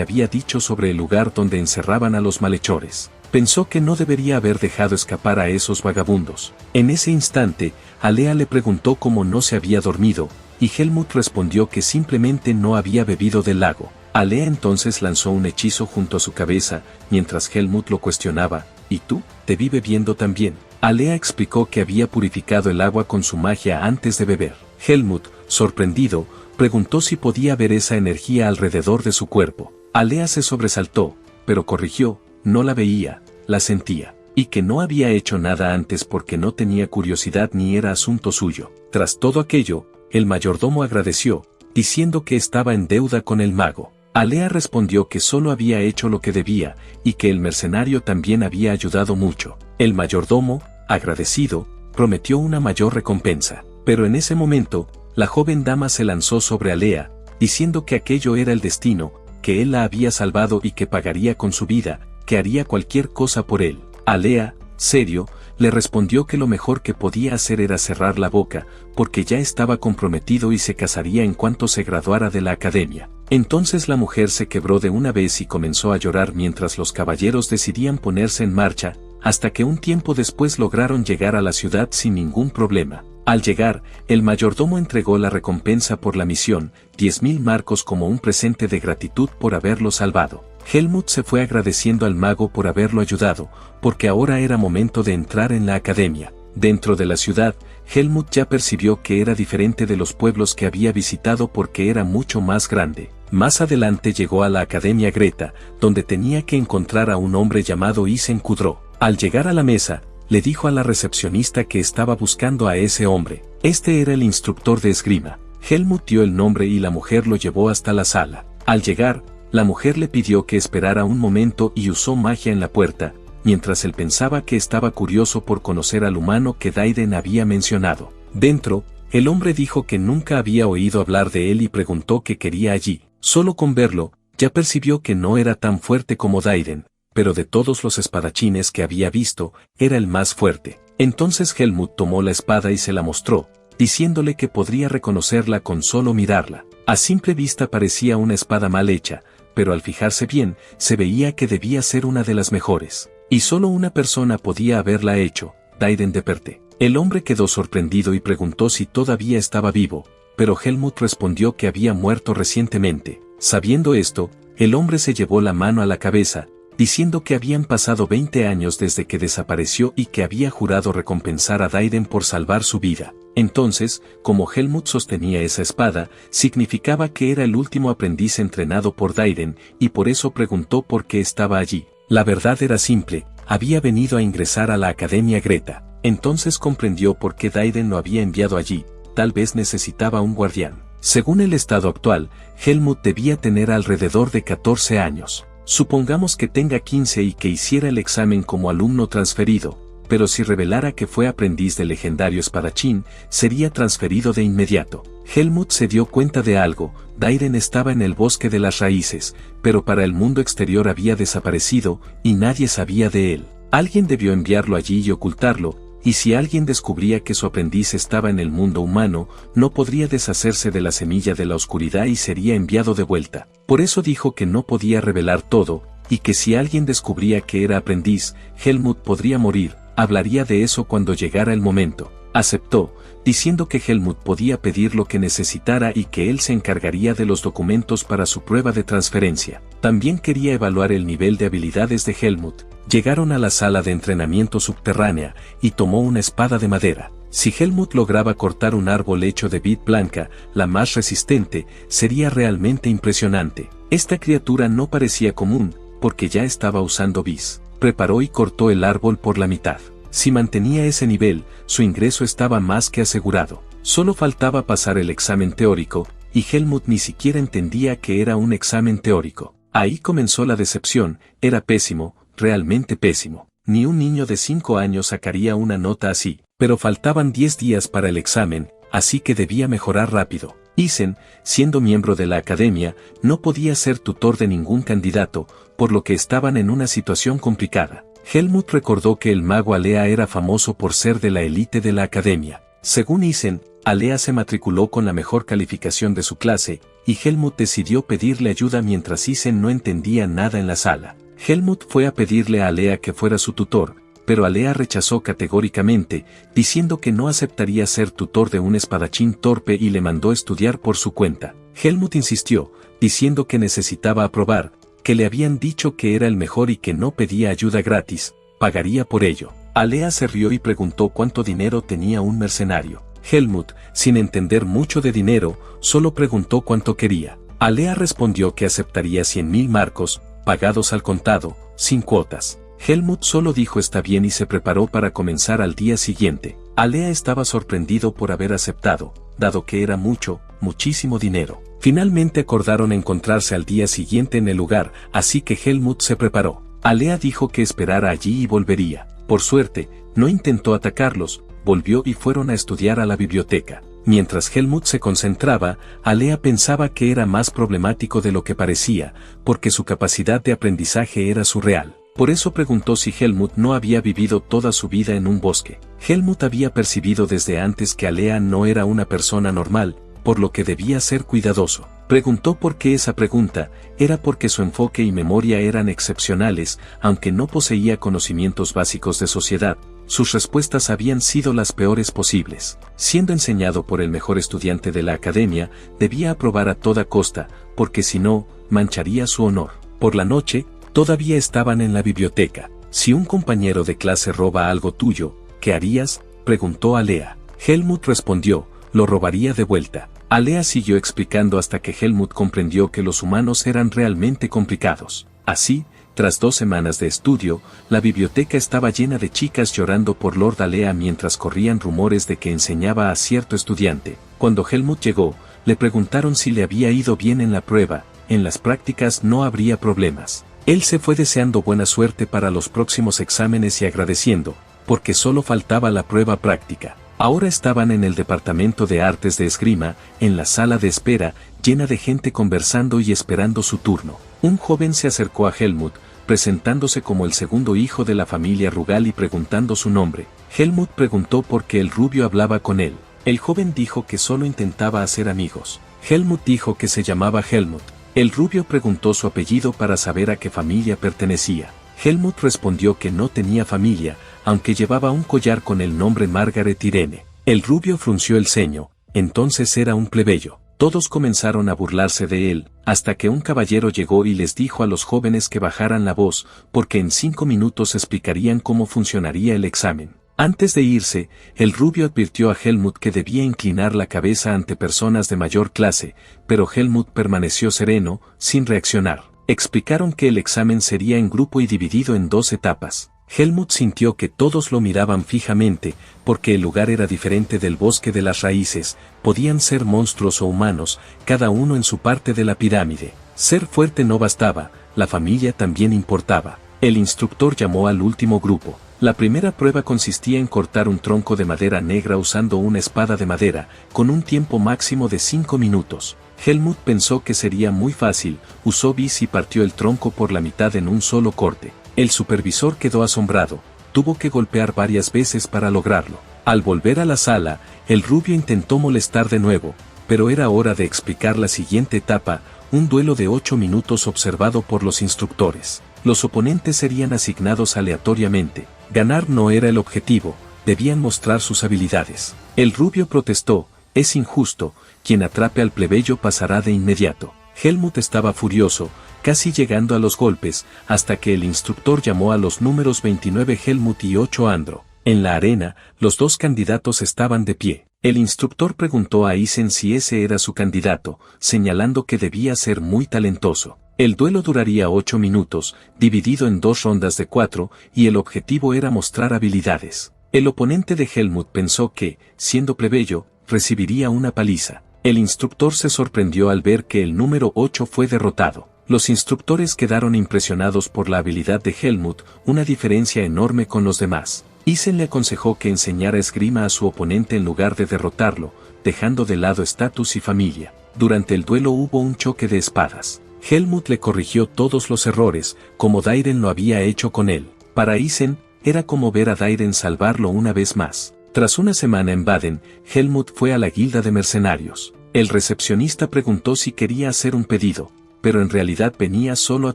había dicho sobre el lugar donde encerraban a los malhechores. Pensó que no debería haber dejado escapar a esos vagabundos. En ese instante, Alea le preguntó cómo no se había dormido, y Helmut respondió que simplemente no había bebido del lago. Alea entonces lanzó un hechizo junto a su cabeza, mientras Helmut lo cuestionaba, ¿y tú? ¿Te vi bebiendo también? Alea explicó que había purificado el agua con su magia antes de beber. Helmut, sorprendido, preguntó si podía ver esa energía alrededor de su cuerpo. Alea se sobresaltó, pero corrigió, no la veía, la sentía, y que no había hecho nada antes porque no tenía curiosidad ni era asunto suyo. Tras todo aquello, el mayordomo agradeció, diciendo que estaba en deuda con el mago. Alea respondió que solo había hecho lo que debía, y que el mercenario también había ayudado mucho. El mayordomo, agradecido, prometió una mayor recompensa. Pero en ese momento, la joven dama se lanzó sobre Alea, diciendo que aquello era el destino, que él la había salvado y que pagaría con su vida, que haría cualquier cosa por él. Alea, serio, le respondió que lo mejor que podía hacer era cerrar la boca, porque ya estaba comprometido y se casaría en cuanto se graduara de la academia. Entonces la mujer se quebró de una vez y comenzó a llorar mientras los caballeros decidían ponerse en marcha, hasta que un tiempo después lograron llegar a la ciudad sin ningún problema. Al llegar, el mayordomo entregó la recompensa por la misión, 10.000 marcos como un presente de gratitud por haberlo salvado. Helmut se fue agradeciendo al mago por haberlo ayudado, porque ahora era momento de entrar en la academia. Dentro de la ciudad, Helmut ya percibió que era diferente de los pueblos que había visitado porque era mucho más grande. Más adelante llegó a la Academia Greta, donde tenía que encontrar a un hombre llamado Isen Kudro. Al llegar a la mesa, le dijo a la recepcionista que estaba buscando a ese hombre. Este era el instructor de esgrima. Helmut dio el nombre y la mujer lo llevó hasta la sala. Al llegar, la mujer le pidió que esperara un momento y usó magia en la puerta, mientras él pensaba que estaba curioso por conocer al humano que Daiden había mencionado. Dentro, el hombre dijo que nunca había oído hablar de él y preguntó qué quería allí. Solo con verlo, ya percibió que no era tan fuerte como Daiden, pero de todos los espadachines que había visto, era el más fuerte. Entonces Helmut tomó la espada y se la mostró, diciéndole que podría reconocerla con solo mirarla. A simple vista parecía una espada mal hecha, pero al fijarse bien, se veía que debía ser una de las mejores. Y solo una persona podía haberla hecho, Daiden de Perte. El hombre quedó sorprendido y preguntó si todavía estaba vivo, pero Helmut respondió que había muerto recientemente. Sabiendo esto, el hombre se llevó la mano a la cabeza, diciendo que habían pasado 20 años desde que desapareció y que había jurado recompensar a Daiden por salvar su vida. Entonces, como Helmut sostenía esa espada, significaba que era el último aprendiz entrenado por Daiden, y por eso preguntó por qué estaba allí. La verdad era simple, había venido a ingresar a la Academia Greta. Entonces comprendió por qué Daiden lo había enviado allí, tal vez necesitaba un guardián. Según el estado actual, Helmut debía tener alrededor de 14 años. Supongamos que tenga 15 y que hiciera el examen como alumno transferido, pero si revelara que fue aprendiz del legendario espadachín, sería transferido de inmediato. Helmut se dio cuenta de algo, Daiden estaba en el bosque de las raíces, pero para el mundo exterior había desaparecido, y nadie sabía de él. Alguien debió enviarlo allí y ocultarlo, y si alguien descubría que su aprendiz estaba en el mundo humano, no podría deshacerse de la semilla de la oscuridad y sería enviado de vuelta. Por eso dijo que no podía revelar todo, y que si alguien descubría que era aprendiz, Helmut podría morir. Hablaría de eso cuando llegara el momento. Aceptó, diciendo que Helmut podía pedir lo que necesitara y que él se encargaría de los documentos para su prueba de transferencia. También quería evaluar el nivel de habilidades de Helmut. Llegaron a la sala de entrenamiento subterránea, y tomó una espada de madera. Si Helmut lograba cortar un árbol hecho de vid blanca, la más resistente, sería realmente impresionante. Esta criatura no parecía común, porque ya estaba usando vis. Preparó y cortó el árbol por la mitad. Si mantenía ese nivel, su ingreso estaba más que asegurado. Solo faltaba pasar el examen teórico, y Helmut ni siquiera entendía que era un examen teórico. Ahí comenzó la decepción, era pésimo, realmente pésimo. Ni un niño de 5 años sacaría una nota así, pero faltaban 10 días para el examen, así que debía mejorar rápido. Isen, siendo miembro de la academia, no podía ser tutor de ningún candidato, por lo que estaban en una situación complicada. Helmut recordó que el mago Alea era famoso por ser de la élite de la academia. Según Isen, Alea se matriculó con la mejor calificación de su clase, y Helmut decidió pedirle ayuda mientras Isen no entendía nada en la sala. Helmut fue a pedirle a Alea que fuera su tutor, pero Alea rechazó categóricamente, diciendo que no aceptaría ser tutor de un espadachín torpe y le mandó estudiar por su cuenta. Helmut insistió, diciendo que necesitaba aprobar, que le habían dicho que era el mejor y que no pedía ayuda gratis, pagaría por ello. Alea se rió y preguntó cuánto dinero tenía un mercenario. Helmut, sin entender mucho de dinero, solo preguntó cuánto quería. Alea respondió que aceptaría 100.000 marcos, pagados al contado, sin cuotas. Helmut solo dijo está bien y se preparó para comenzar al día siguiente. Alea estaba sorprendido por haber aceptado, dado que era muchísimo dinero. Finalmente acordaron encontrarse al día siguiente en el lugar, así que Helmut se preparó. Alea dijo que esperara allí y volvería. Por suerte, no intentó atacarlos, volvió y fueron a estudiar a la biblioteca. Mientras Helmut se concentraba, Alea pensaba que era más problemático de lo que parecía, porque su capacidad de aprendizaje era surreal. Por eso preguntó si Helmut no había vivido toda su vida en un bosque. Helmut había percibido desde antes que Alea no era una persona normal, por lo que debía ser cuidadoso. Preguntó por qué esa pregunta, era porque su enfoque y memoria eran excepcionales, aunque no poseía conocimientos básicos de sociedad. Sus respuestas habían sido las peores posibles. Siendo enseñado por el mejor estudiante de la academia, debía aprobar a toda costa, porque si no, mancharía su honor. Por la noche, todavía estaban en la biblioteca. Si un compañero de clase roba algo tuyo, ¿qué harías?, preguntó Alea. Helmut respondió, lo robaría de vuelta. Alea siguió explicando hasta que Helmut comprendió que los humanos eran realmente complicados. Así, tras 2 semanas de estudio, la biblioteca estaba llena de chicas llorando por Lord Alea mientras corrían rumores de que enseñaba a cierto estudiante. Cuando Helmut llegó, le preguntaron si le había ido bien en la prueba. En las prácticas no habría problemas. Él se fue deseando buena suerte para los próximos exámenes y agradeciendo, porque solo faltaba la prueba práctica. Ahora estaban en el departamento de artes de esgrima, en la sala de espera, llena de gente conversando y esperando su turno. Un joven se acercó a Helmut, presentándose como el segundo hijo de la familia Rugal y preguntando su nombre. Helmut preguntó por qué el rubio hablaba con él. El joven dijo que solo intentaba hacer amigos. Helmut dijo que se llamaba Helmut. El rubio preguntó su apellido para saber a qué familia pertenecía. Helmut respondió que no tenía familia, aunque llevaba un collar con el nombre Margaret Irene. El rubio frunció el ceño, entonces era un plebeyo. Todos comenzaron a burlarse de él, hasta que un caballero llegó y les dijo a los jóvenes que bajaran la voz, porque en 5 minutos explicarían cómo funcionaría el examen. Antes de irse, el rubio advirtió a Helmut que debía inclinar la cabeza ante personas de mayor clase, pero Helmut permaneció sereno, sin reaccionar. Explicaron que el examen sería en grupo y dividido en 2 etapas. Helmut sintió que todos lo miraban fijamente, porque el lugar era diferente del bosque de las raíces, podían ser monstruos o humanos, cada uno en su parte de la pirámide. Ser fuerte no bastaba, la familia también importaba. El instructor llamó al último grupo. La primera prueba consistía en cortar un tronco de madera negra usando una espada de madera, con un tiempo máximo de 5 minutos. Helmut pensó que sería muy fácil, usó bis y partió el tronco por la mitad en un solo corte. El supervisor quedó asombrado, tuvo que golpear varias veces para lograrlo. Al volver a la sala, el rubio intentó molestar de nuevo, pero era hora de explicar la siguiente etapa, un duelo de 8 minutos observado por los instructores. Los oponentes serían asignados aleatoriamente. Ganar no era el objetivo, debían mostrar sus habilidades. El rubio protestó, es injusto, quien atrape al plebeyo pasará de inmediato. Helmut estaba furioso, casi llegando a los golpes, hasta que el instructor llamó a los números 29 Helmut y 8 Andro. En la arena, los 2 candidatos estaban de pie. El instructor preguntó a Isen si ese era su candidato, señalando que debía ser muy talentoso. El duelo duraría 8 minutos, dividido en 2 rondas de 4, y el objetivo era mostrar habilidades. El oponente de Helmut pensó que, siendo plebeyo, recibiría una paliza. El instructor se sorprendió al ver que el número 8 fue derrotado. Los instructores quedaron impresionados por la habilidad de Helmut, una diferencia enorme con los demás. Isen le aconsejó que enseñara esgrima a su oponente en lugar de derrotarlo, dejando de lado estatus y familia. Durante el duelo hubo un choque de espadas. Helmut le corrigió todos los errores, como Dairen lo había hecho con él. Para Isen, era como ver a Dairen salvarlo una vez más. Tras una semana en Baden, Helmut fue a la guilda de mercenarios. El recepcionista preguntó si quería hacer un pedido, pero en realidad venía solo a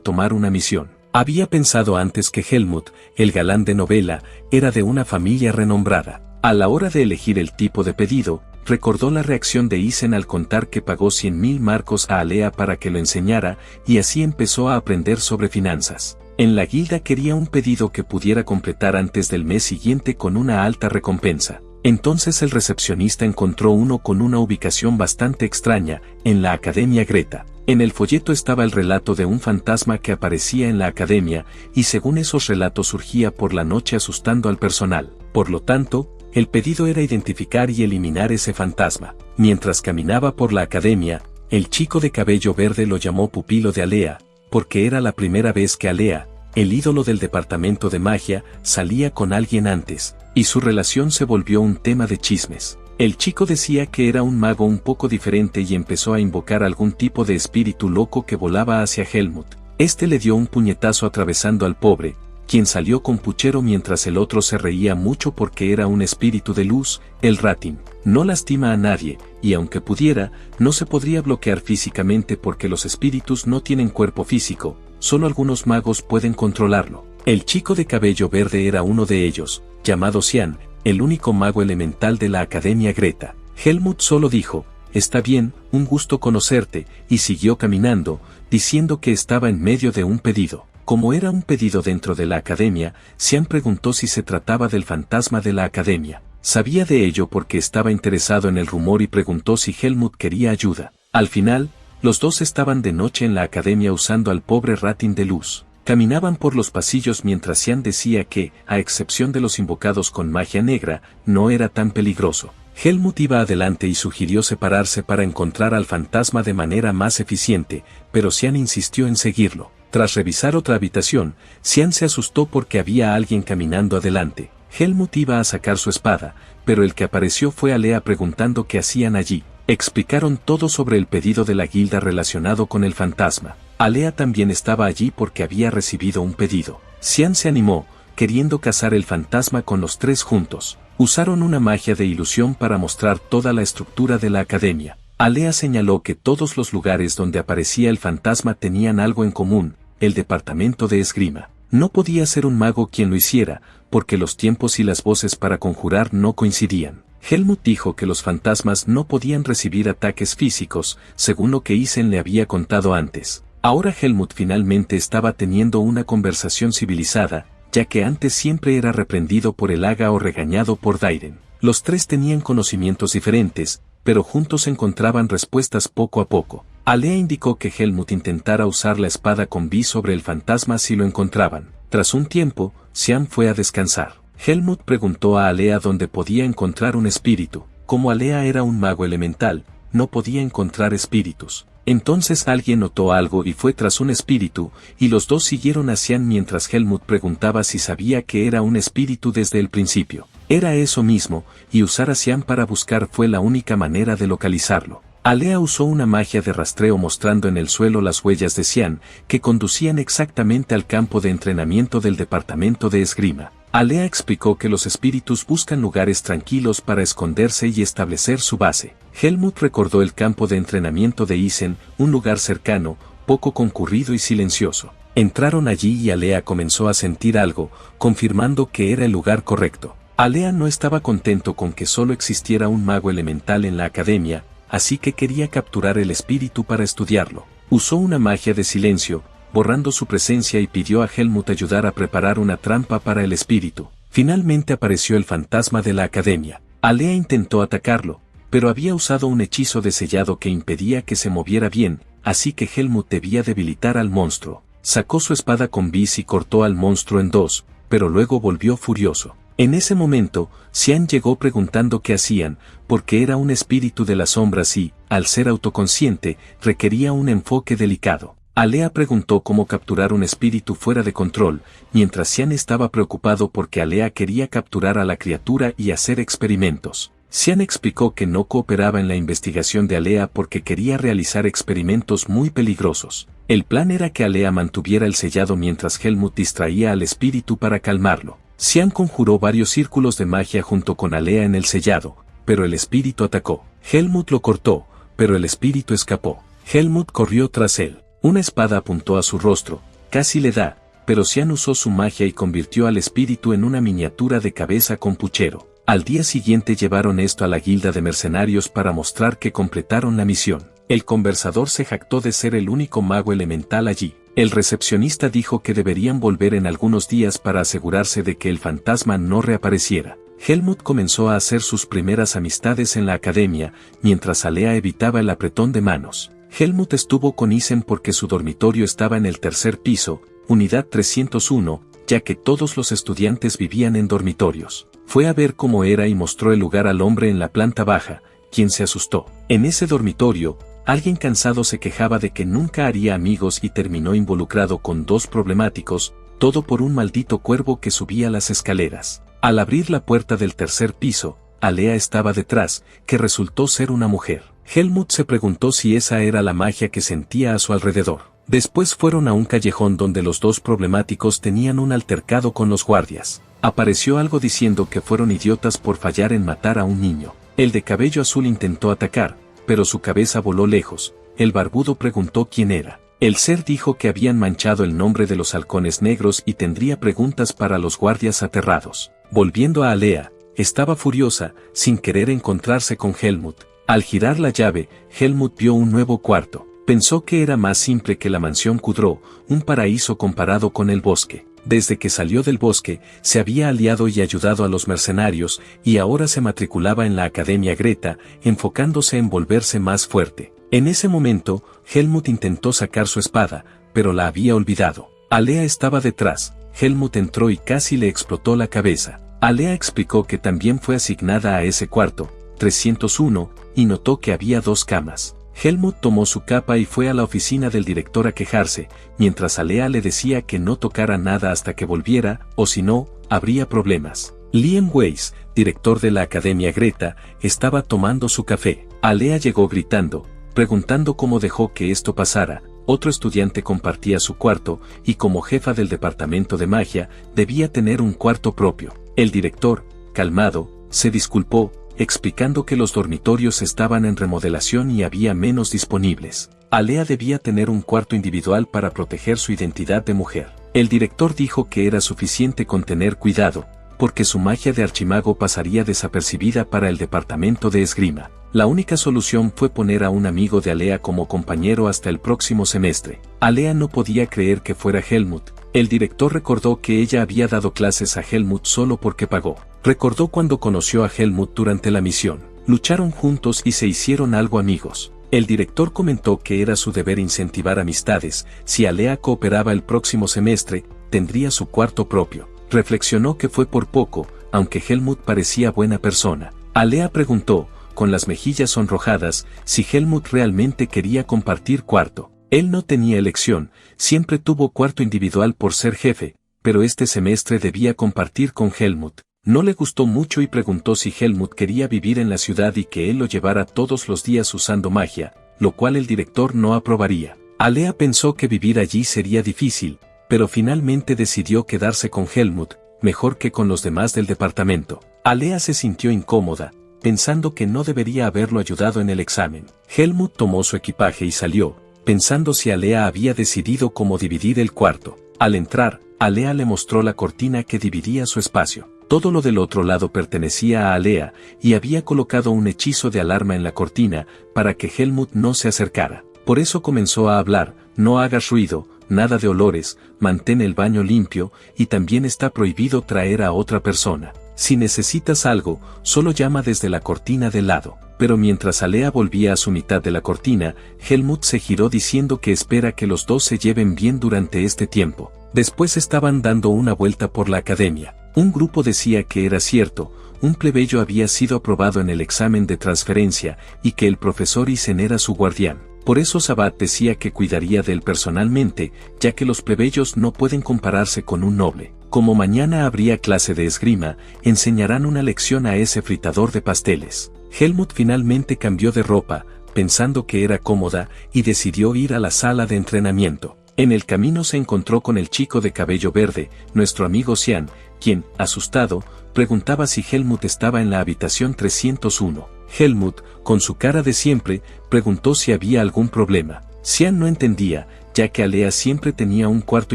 tomar una misión. Había pensado antes que Helmut, el galán de novela, era de una familia renombrada. A la hora de elegir el tipo de pedido, recordó la reacción de Isen al contar que pagó 100.000 marcos a Alea para que lo enseñara, y así empezó a aprender sobre finanzas. En la guilda quería un pedido que pudiera completar antes del mes siguiente con una alta recompensa. Entonces el recepcionista encontró uno con una ubicación bastante extraña, en la Academia Greta. En el folleto estaba el relato de un fantasma que aparecía en la academia, y según esos relatos surgía por la noche asustando al personal. Por lo tanto, el pedido era identificar y eliminar ese fantasma. Mientras caminaba por la academia, el chico de cabello verde lo llamó pupilo de Alea, porque era la primera vez que Alea, el ídolo del departamento de magia, salía con alguien antes, y su relación se volvió un tema de chismes. El chico decía que era un mago un poco diferente y empezó a invocar algún tipo de espíritu loco que volaba hacia Helmut. Este le dio un puñetazo atravesando al pobre, quien salió con puchero mientras el otro se reía mucho porque era un espíritu de luz. El Ratin no lastima a nadie, y aunque pudiera, no se podría bloquear físicamente porque los espíritus no tienen cuerpo físico, solo algunos magos pueden controlarlo. El chico de cabello verde era uno de ellos, llamado Xian, el único mago elemental de la Academia Greta. Helmut solo dijo, «Está bien, un gusto conocerte», y siguió caminando, diciendo que estaba en medio de un pedido. Como era un pedido dentro de la academia, Xian preguntó si se trataba del fantasma de la academia. Sabía de ello porque estaba interesado en el rumor y preguntó si Helmut quería ayuda. Al final, los dos estaban de noche en la academia usando al pobre Ratin de luz. Caminaban por los pasillos mientras Xian decía que, a excepción de los invocados con magia negra, no era tan peligroso. Helmut iba adelante y sugirió separarse para encontrar al fantasma de manera más eficiente, pero Xian insistió en seguirlo. Tras revisar otra habitación, Xian se asustó porque había alguien caminando adelante. Helmut iba a sacar su espada, pero el que apareció fue Alea preguntando qué hacían allí. Explicaron todo sobre el pedido de la guilda relacionado con el fantasma. Alea también estaba allí porque había recibido un pedido. Xian se animó, queriendo cazar el fantasma con los tres juntos. Usaron una magia de ilusión para mostrar toda la estructura de la academia. Alea señaló que todos los lugares donde aparecía el fantasma tenían algo en común, el departamento de esgrima. No podía ser un mago quien lo hiciera, porque los tiempos y las voces para conjurar no coincidían. Helmut dijo que los fantasmas no podían recibir ataques físicos, según lo que Isen le había contado antes. Ahora Helmut finalmente estaba teniendo una conversación civilizada, ya que antes siempre era reprendido por el Aga o regañado por Dairen. Los tres tenían conocimientos diferentes, pero juntos encontraban respuestas poco a poco. Alea indicó que Helmut intentara usar la espada con Vi sobre el fantasma si lo encontraban. Tras un tiempo, Xian fue a descansar. Helmut preguntó a Alea dónde podía encontrar un espíritu. Como Alea era un mago elemental, no podía encontrar espíritus. Entonces alguien notó algo y fue tras un espíritu, y los dos siguieron a Xian mientras Helmut preguntaba si sabía que era un espíritu desde el principio. Era eso mismo, y usar a Xian para buscar fue la única manera de localizarlo. Alea usó una magia de rastreo mostrando en el suelo las huellas de Xian, que conducían exactamente al campo de entrenamiento del departamento de esgrima. Alea explicó que los espíritus buscan lugares tranquilos para esconderse y establecer su base. Helmut recordó el campo de entrenamiento de Isen, un lugar cercano, poco concurrido y silencioso. Entraron allí y Alea comenzó a sentir algo, confirmando que era el lugar correcto. Alea no estaba contento con que solo existiera un mago elemental en la academia, así que quería capturar el espíritu para estudiarlo. Usó una magia de silencio, borrando su presencia y pidió a Helmut ayudar a preparar una trampa para el espíritu. Finalmente apareció el fantasma de la academia. Alea intentó atacarlo, pero había usado un hechizo de sellado que impedía que se moviera bien, así que Helmut debía debilitar al monstruo. Sacó su espada con vis y cortó al monstruo en dos, pero luego volvió furioso. En ese momento, Xian llegó preguntando qué hacían, porque era un espíritu de las sombras y, al ser autoconsciente, requería un enfoque delicado. Alea preguntó cómo capturar un espíritu fuera de control, mientras Xian estaba preocupado porque Alea quería capturar a la criatura y hacer experimentos. Xian explicó que no cooperaba en la investigación de Alea porque quería realizar experimentos muy peligrosos. El plan era que Alea mantuviera el sellado mientras Helmut distraía al espíritu para calmarlo. Xian conjuró varios círculos de magia junto con Alea en el sellado, pero el espíritu atacó. Helmut lo cortó, pero el espíritu escapó. Helmut corrió tras él. Una espada apuntó a su rostro, casi le da, pero Xian usó su magia y convirtió al espíritu en una miniatura de cabeza con puchero. Al día siguiente llevaron esto a la guilda de mercenarios para mostrar que completaron la misión. El conversador se jactó de ser el único mago elemental allí. El recepcionista dijo que deberían volver en algunos días para asegurarse de que el fantasma no reapareciera. Helmut comenzó a hacer sus primeras amistades en la academia, mientras Alea evitaba el apretón de manos. Helmut estuvo con Isen porque su dormitorio estaba en el tercer piso, unidad 301, ya que todos los estudiantes vivían en dormitorios. Fue a ver cómo era y mostró el lugar al hombre en la planta baja, quien se asustó. En ese dormitorio, alguien cansado se quejaba de que nunca haría amigos y terminó involucrado con dos problemáticos, todo por un maldito cuervo que subía las escaleras. Al abrir la puerta del tercer piso, Alea estaba detrás, que resultó ser una mujer. Helmut se preguntó si esa era la magia que sentía a su alrededor. Después fueron a un callejón donde los dos problemáticos tenían un altercado con los guardias. Apareció algo diciendo que fueron idiotas por fallar en matar a un niño. El de cabello azul intentó atacar, pero su cabeza voló lejos. El barbudo preguntó quién era. El ser dijo que habían manchado el nombre de los halcones negros y tendría preguntas para los guardias aterrados. Volviendo a Alea, estaba furiosa, sin querer encontrarse con Helmut. Al girar la llave, Helmut vio un nuevo cuarto. Pensó que era más simple que la mansión Kudrow, un paraíso comparado con el bosque. Desde que salió del bosque, se había aliado y ayudado a los mercenarios, y ahora se matriculaba en la Academia Greta, enfocándose en volverse más fuerte. En ese momento, Helmut intentó sacar su espada, pero la había olvidado. Alea estaba detrás. Helmut entró y casi le explotó la cabeza. Alea explicó que también fue asignada a ese cuarto, 301, y notó que había 2 camas. Helmut tomó su capa y fue a la oficina del director a quejarse, mientras Alea le decía que no tocara nada hasta que volviera, o si no, habría problemas. Liam Weiss, director de la Academia Greta, estaba tomando su café. Alea llegó gritando, preguntando cómo dejó que esto pasara. Otro estudiante compartía su cuarto, y como jefa del departamento de magia, debía tener un cuarto propio. El director, calmado, se disculpó, explicando que los dormitorios estaban en remodelación y había menos disponibles. Alea debía tener un cuarto individual para proteger su identidad de mujer. El director dijo que era suficiente con tener cuidado, porque su magia de archimago pasaría desapercibida para el departamento de esgrima. La única solución fue poner a un amigo de Alea como compañero hasta el próximo semestre. Alea no podía creer que fuera Helmut. El director recordó que ella había dado clases a Helmut solo porque pagó. Recordó cuando conoció a Helmut durante la misión. Lucharon juntos y se hicieron algo amigos. El director comentó que era su deber incentivar amistades. Si Alea cooperaba el próximo semestre, tendría su cuarto propio. Reflexionó que fue por poco, aunque Helmut parecía buena persona. Alea preguntó, con las mejillas sonrojadas, si Helmut realmente quería compartir cuarto. Él no tenía elección, siempre tuvo cuarto individual por ser jefe, pero este semestre debía compartir con Helmut. No le gustó mucho y preguntó si Helmut quería vivir en la ciudad y que él lo llevara todos los días usando magia, lo cual el director no aprobaría. Alea pensó que vivir allí sería difícil, pero finalmente decidió quedarse con Helmut, mejor que con los demás del departamento. Alea se sintió incómoda, pensando que no debería haberlo ayudado en el examen. Helmut tomó su equipaje y salió, pensando si Alea había decidido cómo dividir el cuarto. Al entrar, Alea le mostró la cortina que dividía su espacio. Todo lo del otro lado pertenecía a Alea, y había colocado un hechizo de alarma en la cortina, para que Helmut no se acercara. Por eso comenzó a hablar: no hagas ruido, nada de olores, mantén el baño limpio, y también está prohibido traer a otra persona. Si necesitas algo, solo llama desde la cortina del lado. Pero mientras Alea volvía a su mitad de la cortina, Helmut se giró diciendo que espera que los dos se lleven bien durante este tiempo. Después estaban dando una vuelta por la academia. Un grupo decía que era cierto, un plebeyo había sido aprobado en el examen de transferencia, y que el profesor Isen era su guardián. Por eso Sabat decía que cuidaría de él personalmente, ya que los plebeyos no pueden compararse con un noble. Como mañana habría clase de esgrima, enseñarán una lección a ese fritador de pasteles. Helmut finalmente cambió de ropa, pensando que era cómoda, y decidió ir a la sala de entrenamiento. En el camino se encontró con el chico de cabello verde, nuestro amigo Xian, quien, asustado, preguntaba si Helmut estaba en la habitación 301. Helmut, con su cara de siempre, preguntó si había algún problema. Xian no entendía, ya que Alea siempre tenía un cuarto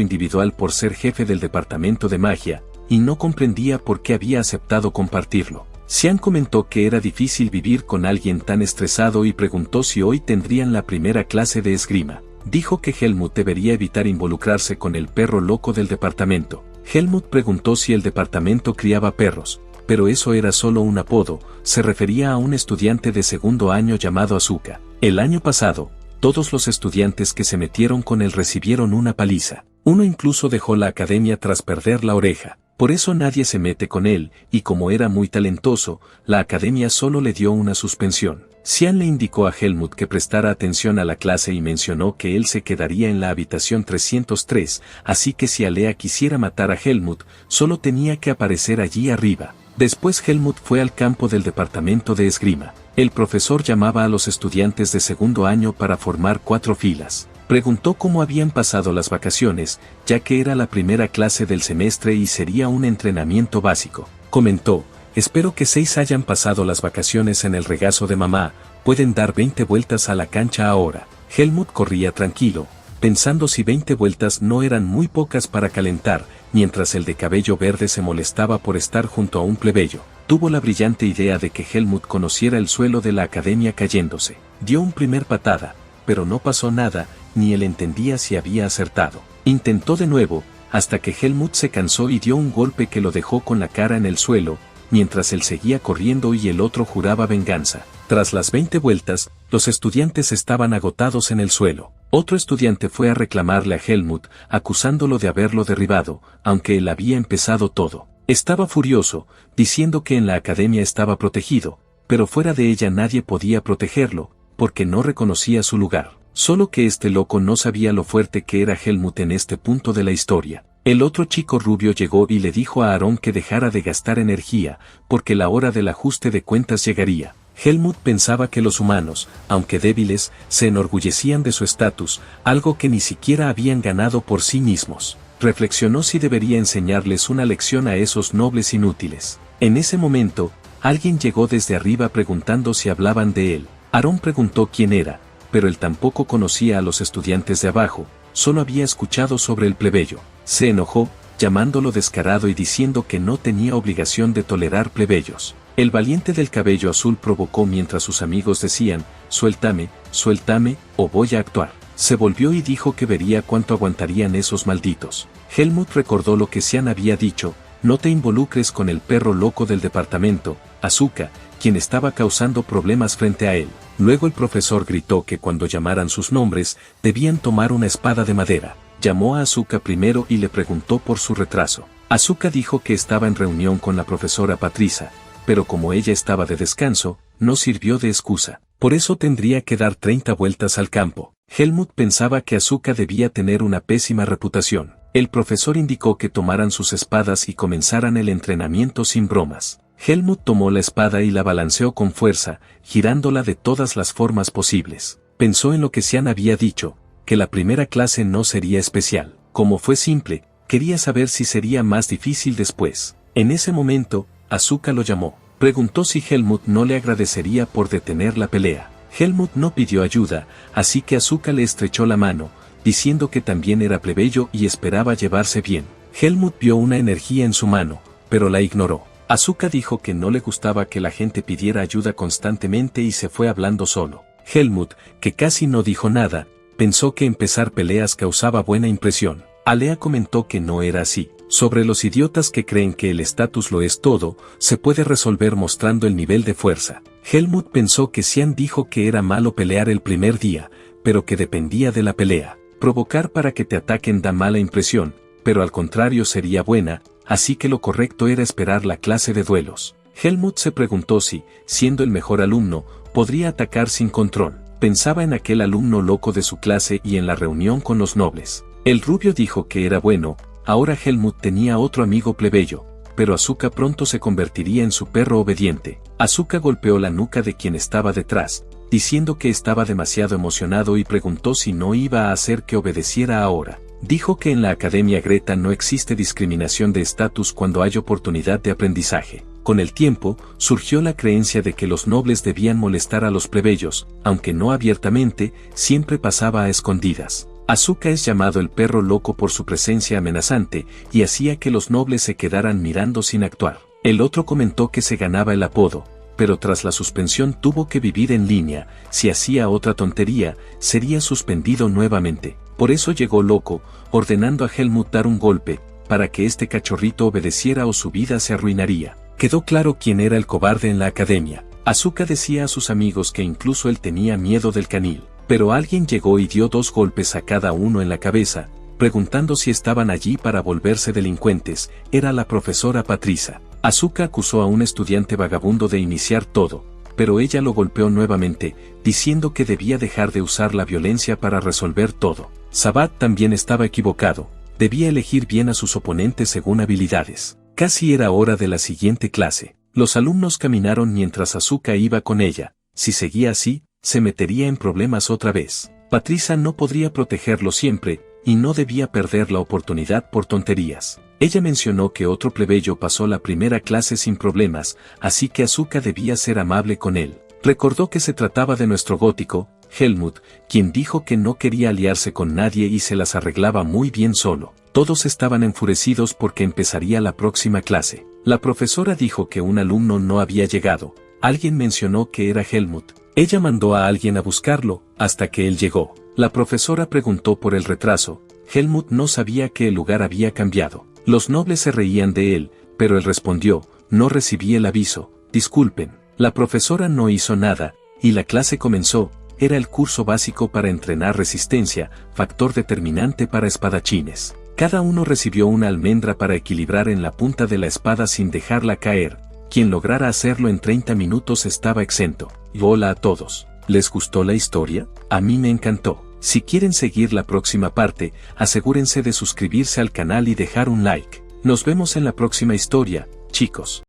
individual por ser jefe del departamento de magia, y no comprendía por qué había aceptado compartirlo. Xian comentó que era difícil vivir con alguien tan estresado y preguntó si hoy tendrían la primera clase de esgrima. Dijo que Helmut debería evitar involucrarse con el perro loco del departamento. Helmut preguntó si el departamento criaba perros, pero eso era solo un apodo, se refería a un estudiante de segundo año llamado Asuka. El año pasado, todos los estudiantes que se metieron con él recibieron una paliza. Uno incluso dejó la academia tras perder la oreja. Por eso nadie se mete con él, y como era muy talentoso, la academia solo le dio una suspensión. Xian le indicó a Helmut que prestara atención a la clase y mencionó que él se quedaría en la habitación 303, así que si Alea quisiera matar a Helmut, solo tenía que aparecer allí arriba. Después Helmut fue al campo del departamento de esgrima. El profesor llamaba a los estudiantes de segundo año para formar 4 filas. Preguntó cómo habían pasado las vacaciones, ya que era la primera clase del semestre y sería un entrenamiento básico. Comentó: espero que 6 hayan pasado las vacaciones en el regazo de mamá, pueden dar 20 vueltas a la cancha ahora. Helmut corría tranquilo, pensando si 20 vueltas no eran muy pocas para calentar, mientras el de cabello verde se molestaba por estar junto a un plebeyo. Tuvo la brillante idea de que Helmut conociera el suelo de la academia cayéndose. Dio un primer patada, pero no pasó nada, ni él entendía si había acertado. Intentó de nuevo, hasta que Helmut se cansó y dio un golpe que lo dejó con la cara en el suelo, mientras él seguía corriendo y el otro juraba venganza. Tras las 20 vueltas, los estudiantes estaban agotados en el suelo. Otro estudiante fue a reclamarle a Helmut, acusándolo de haberlo derribado, aunque él había empezado todo. Estaba furioso, diciendo que en la academia estaba protegido, pero fuera de ella nadie podía protegerlo, porque no reconocía su lugar. Solo que este loco no sabía lo fuerte que era Helmut en este punto de la historia. El otro chico rubio llegó y le dijo a Aaron que dejara de gastar energía, porque la hora del ajuste de cuentas llegaría. Helmut pensaba que los humanos, aunque débiles, se enorgullecían de su estatus, algo que ni siquiera habían ganado por sí mismos. Reflexionó si debería enseñarles una lección a esos nobles inútiles. En ese momento, alguien llegó desde arriba preguntando si hablaban de él. Aaron preguntó quién era, pero él tampoco conocía a los estudiantes de abajo, solo había escuchado sobre el plebeyo. Se enojó, llamándolo descarado y diciendo que no tenía obligación de tolerar plebeyos. El valiente del cabello azul provocó mientras sus amigos decían: suéltame, suéltame, o voy a actuar. Se volvió y dijo que vería cuánto aguantarían esos malditos. Helmut recordó lo que Xian había dicho: no te involucres con el perro loco del departamento, Asuka, quien estaba causando problemas frente a él. Luego el profesor gritó que cuando llamaran sus nombres, debían tomar una espada de madera. Llamó a Asuka primero y le preguntó por su retraso. Asuka dijo que estaba en reunión con la profesora Patricia, pero como ella estaba de descanso, no sirvió de excusa. Por eso tendría que dar 30 vueltas al campo. Helmut pensaba que Asuka debía tener una pésima reputación. El profesor indicó que tomaran sus espadas y comenzaran el entrenamiento sin bromas. Helmut tomó la espada y la balanceó con fuerza, girándola de todas las formas posibles. Pensó en lo que Xian había dicho, que la primera clase no sería especial. Como fue simple, quería saber si sería más difícil después. En ese momento, Asuka lo llamó. Preguntó si Helmut no le agradecería por detener la pelea. Helmut no pidió ayuda, así que Asuka le estrechó la mano, diciendo que también era plebeyo y esperaba llevarse bien. Helmut vio una energía en su mano, pero la ignoró. Asuka dijo que no le gustaba que la gente pidiera ayuda constantemente y se fue hablando solo. Helmut, que casi no dijo nada, pensó que empezar peleas causaba buena impresión. Alea comentó que no era así. Sobre los idiotas que creen que el estatus lo es todo, se puede resolver mostrando el nivel de fuerza. Helmut pensó que Xian dijo que era malo pelear el primer día, pero que dependía de la pelea. Provocar para que te ataquen da mala impresión, pero al contrario sería buena, así que lo correcto era esperar la clase de duelos. Helmut se preguntó si, siendo el mejor alumno, podría atacar sin control. Pensaba en aquel alumno loco de su clase y en la reunión con los nobles. El rubio dijo que era bueno. Ahora Helmut tenía otro amigo plebeyo, pero Asuka pronto se convertiría en su perro obediente. Asuka golpeó la nuca de quien estaba detrás, diciendo que estaba demasiado emocionado y preguntó si no iba a hacer que obedeciera ahora. Dijo que en la Academia Greta no existe discriminación de estatus cuando hay oportunidad de aprendizaje. Con el tiempo, surgió la creencia de que los nobles debían molestar a los plebeyos, aunque no abiertamente, siempre pasaba a escondidas. Asuka es llamado el perro loco por su presencia amenazante, y hacía que los nobles se quedaran mirando sin actuar. El otro comentó que se ganaba el apodo, pero tras la suspensión tuvo que vivir en línea. Si hacía otra tontería, sería suspendido nuevamente. Por eso llegó loco, ordenando a Helmut dar un golpe, para que este cachorrito obedeciera o su vida se arruinaría. Quedó claro quién era el cobarde en la academia. Asuka decía a sus amigos que incluso él tenía miedo del canil. Pero alguien llegó y dio 2 golpes a cada uno en la cabeza, preguntando si estaban allí para volverse delincuentes. Era la profesora Patricia. Asuka acusó a un estudiante vagabundo de iniciar todo, pero ella lo golpeó nuevamente, diciendo que debía dejar de usar la violencia para resolver todo. Sabat también estaba equivocado, debía elegir bien a sus oponentes según habilidades. Casi era hora de la siguiente clase. Los alumnos caminaron mientras Asuka iba con ella. Si seguía así, se metería en problemas otra vez. Patricia no podría protegerlo siempre, y no debía perder la oportunidad por tonterías. Ella mencionó que otro plebeyo pasó la primera clase sin problemas, así que Asuka debía ser amable con él. Recordó que se trataba de nuestro gótico, Helmut, quien dijo que no quería aliarse con nadie y se las arreglaba muy bien solo. Todos estaban enfurecidos porque empezaría la próxima clase. La profesora dijo que un alumno no había llegado. Alguien mencionó que era Helmut. Ella mandó a alguien a buscarlo, hasta que él llegó. La profesora preguntó por el retraso. Helmut no sabía que el lugar había cambiado. Los nobles se reían de él, pero él respondió, no recibí el aviso, disculpen. La profesora no hizo nada, y la clase comenzó. Era el curso básico para entrenar resistencia, factor determinante para espadachines. Cada uno recibió una almendra para equilibrar en la punta de la espada sin dejarla caer. Quien lograra hacerlo en 30 minutos estaba exento. Y hola a todos. ¿Les gustó la historia? A mí me encantó. Si quieren seguir la próxima parte, asegúrense de suscribirse al canal y dejar un like. Nos vemos en la próxima historia, chicos.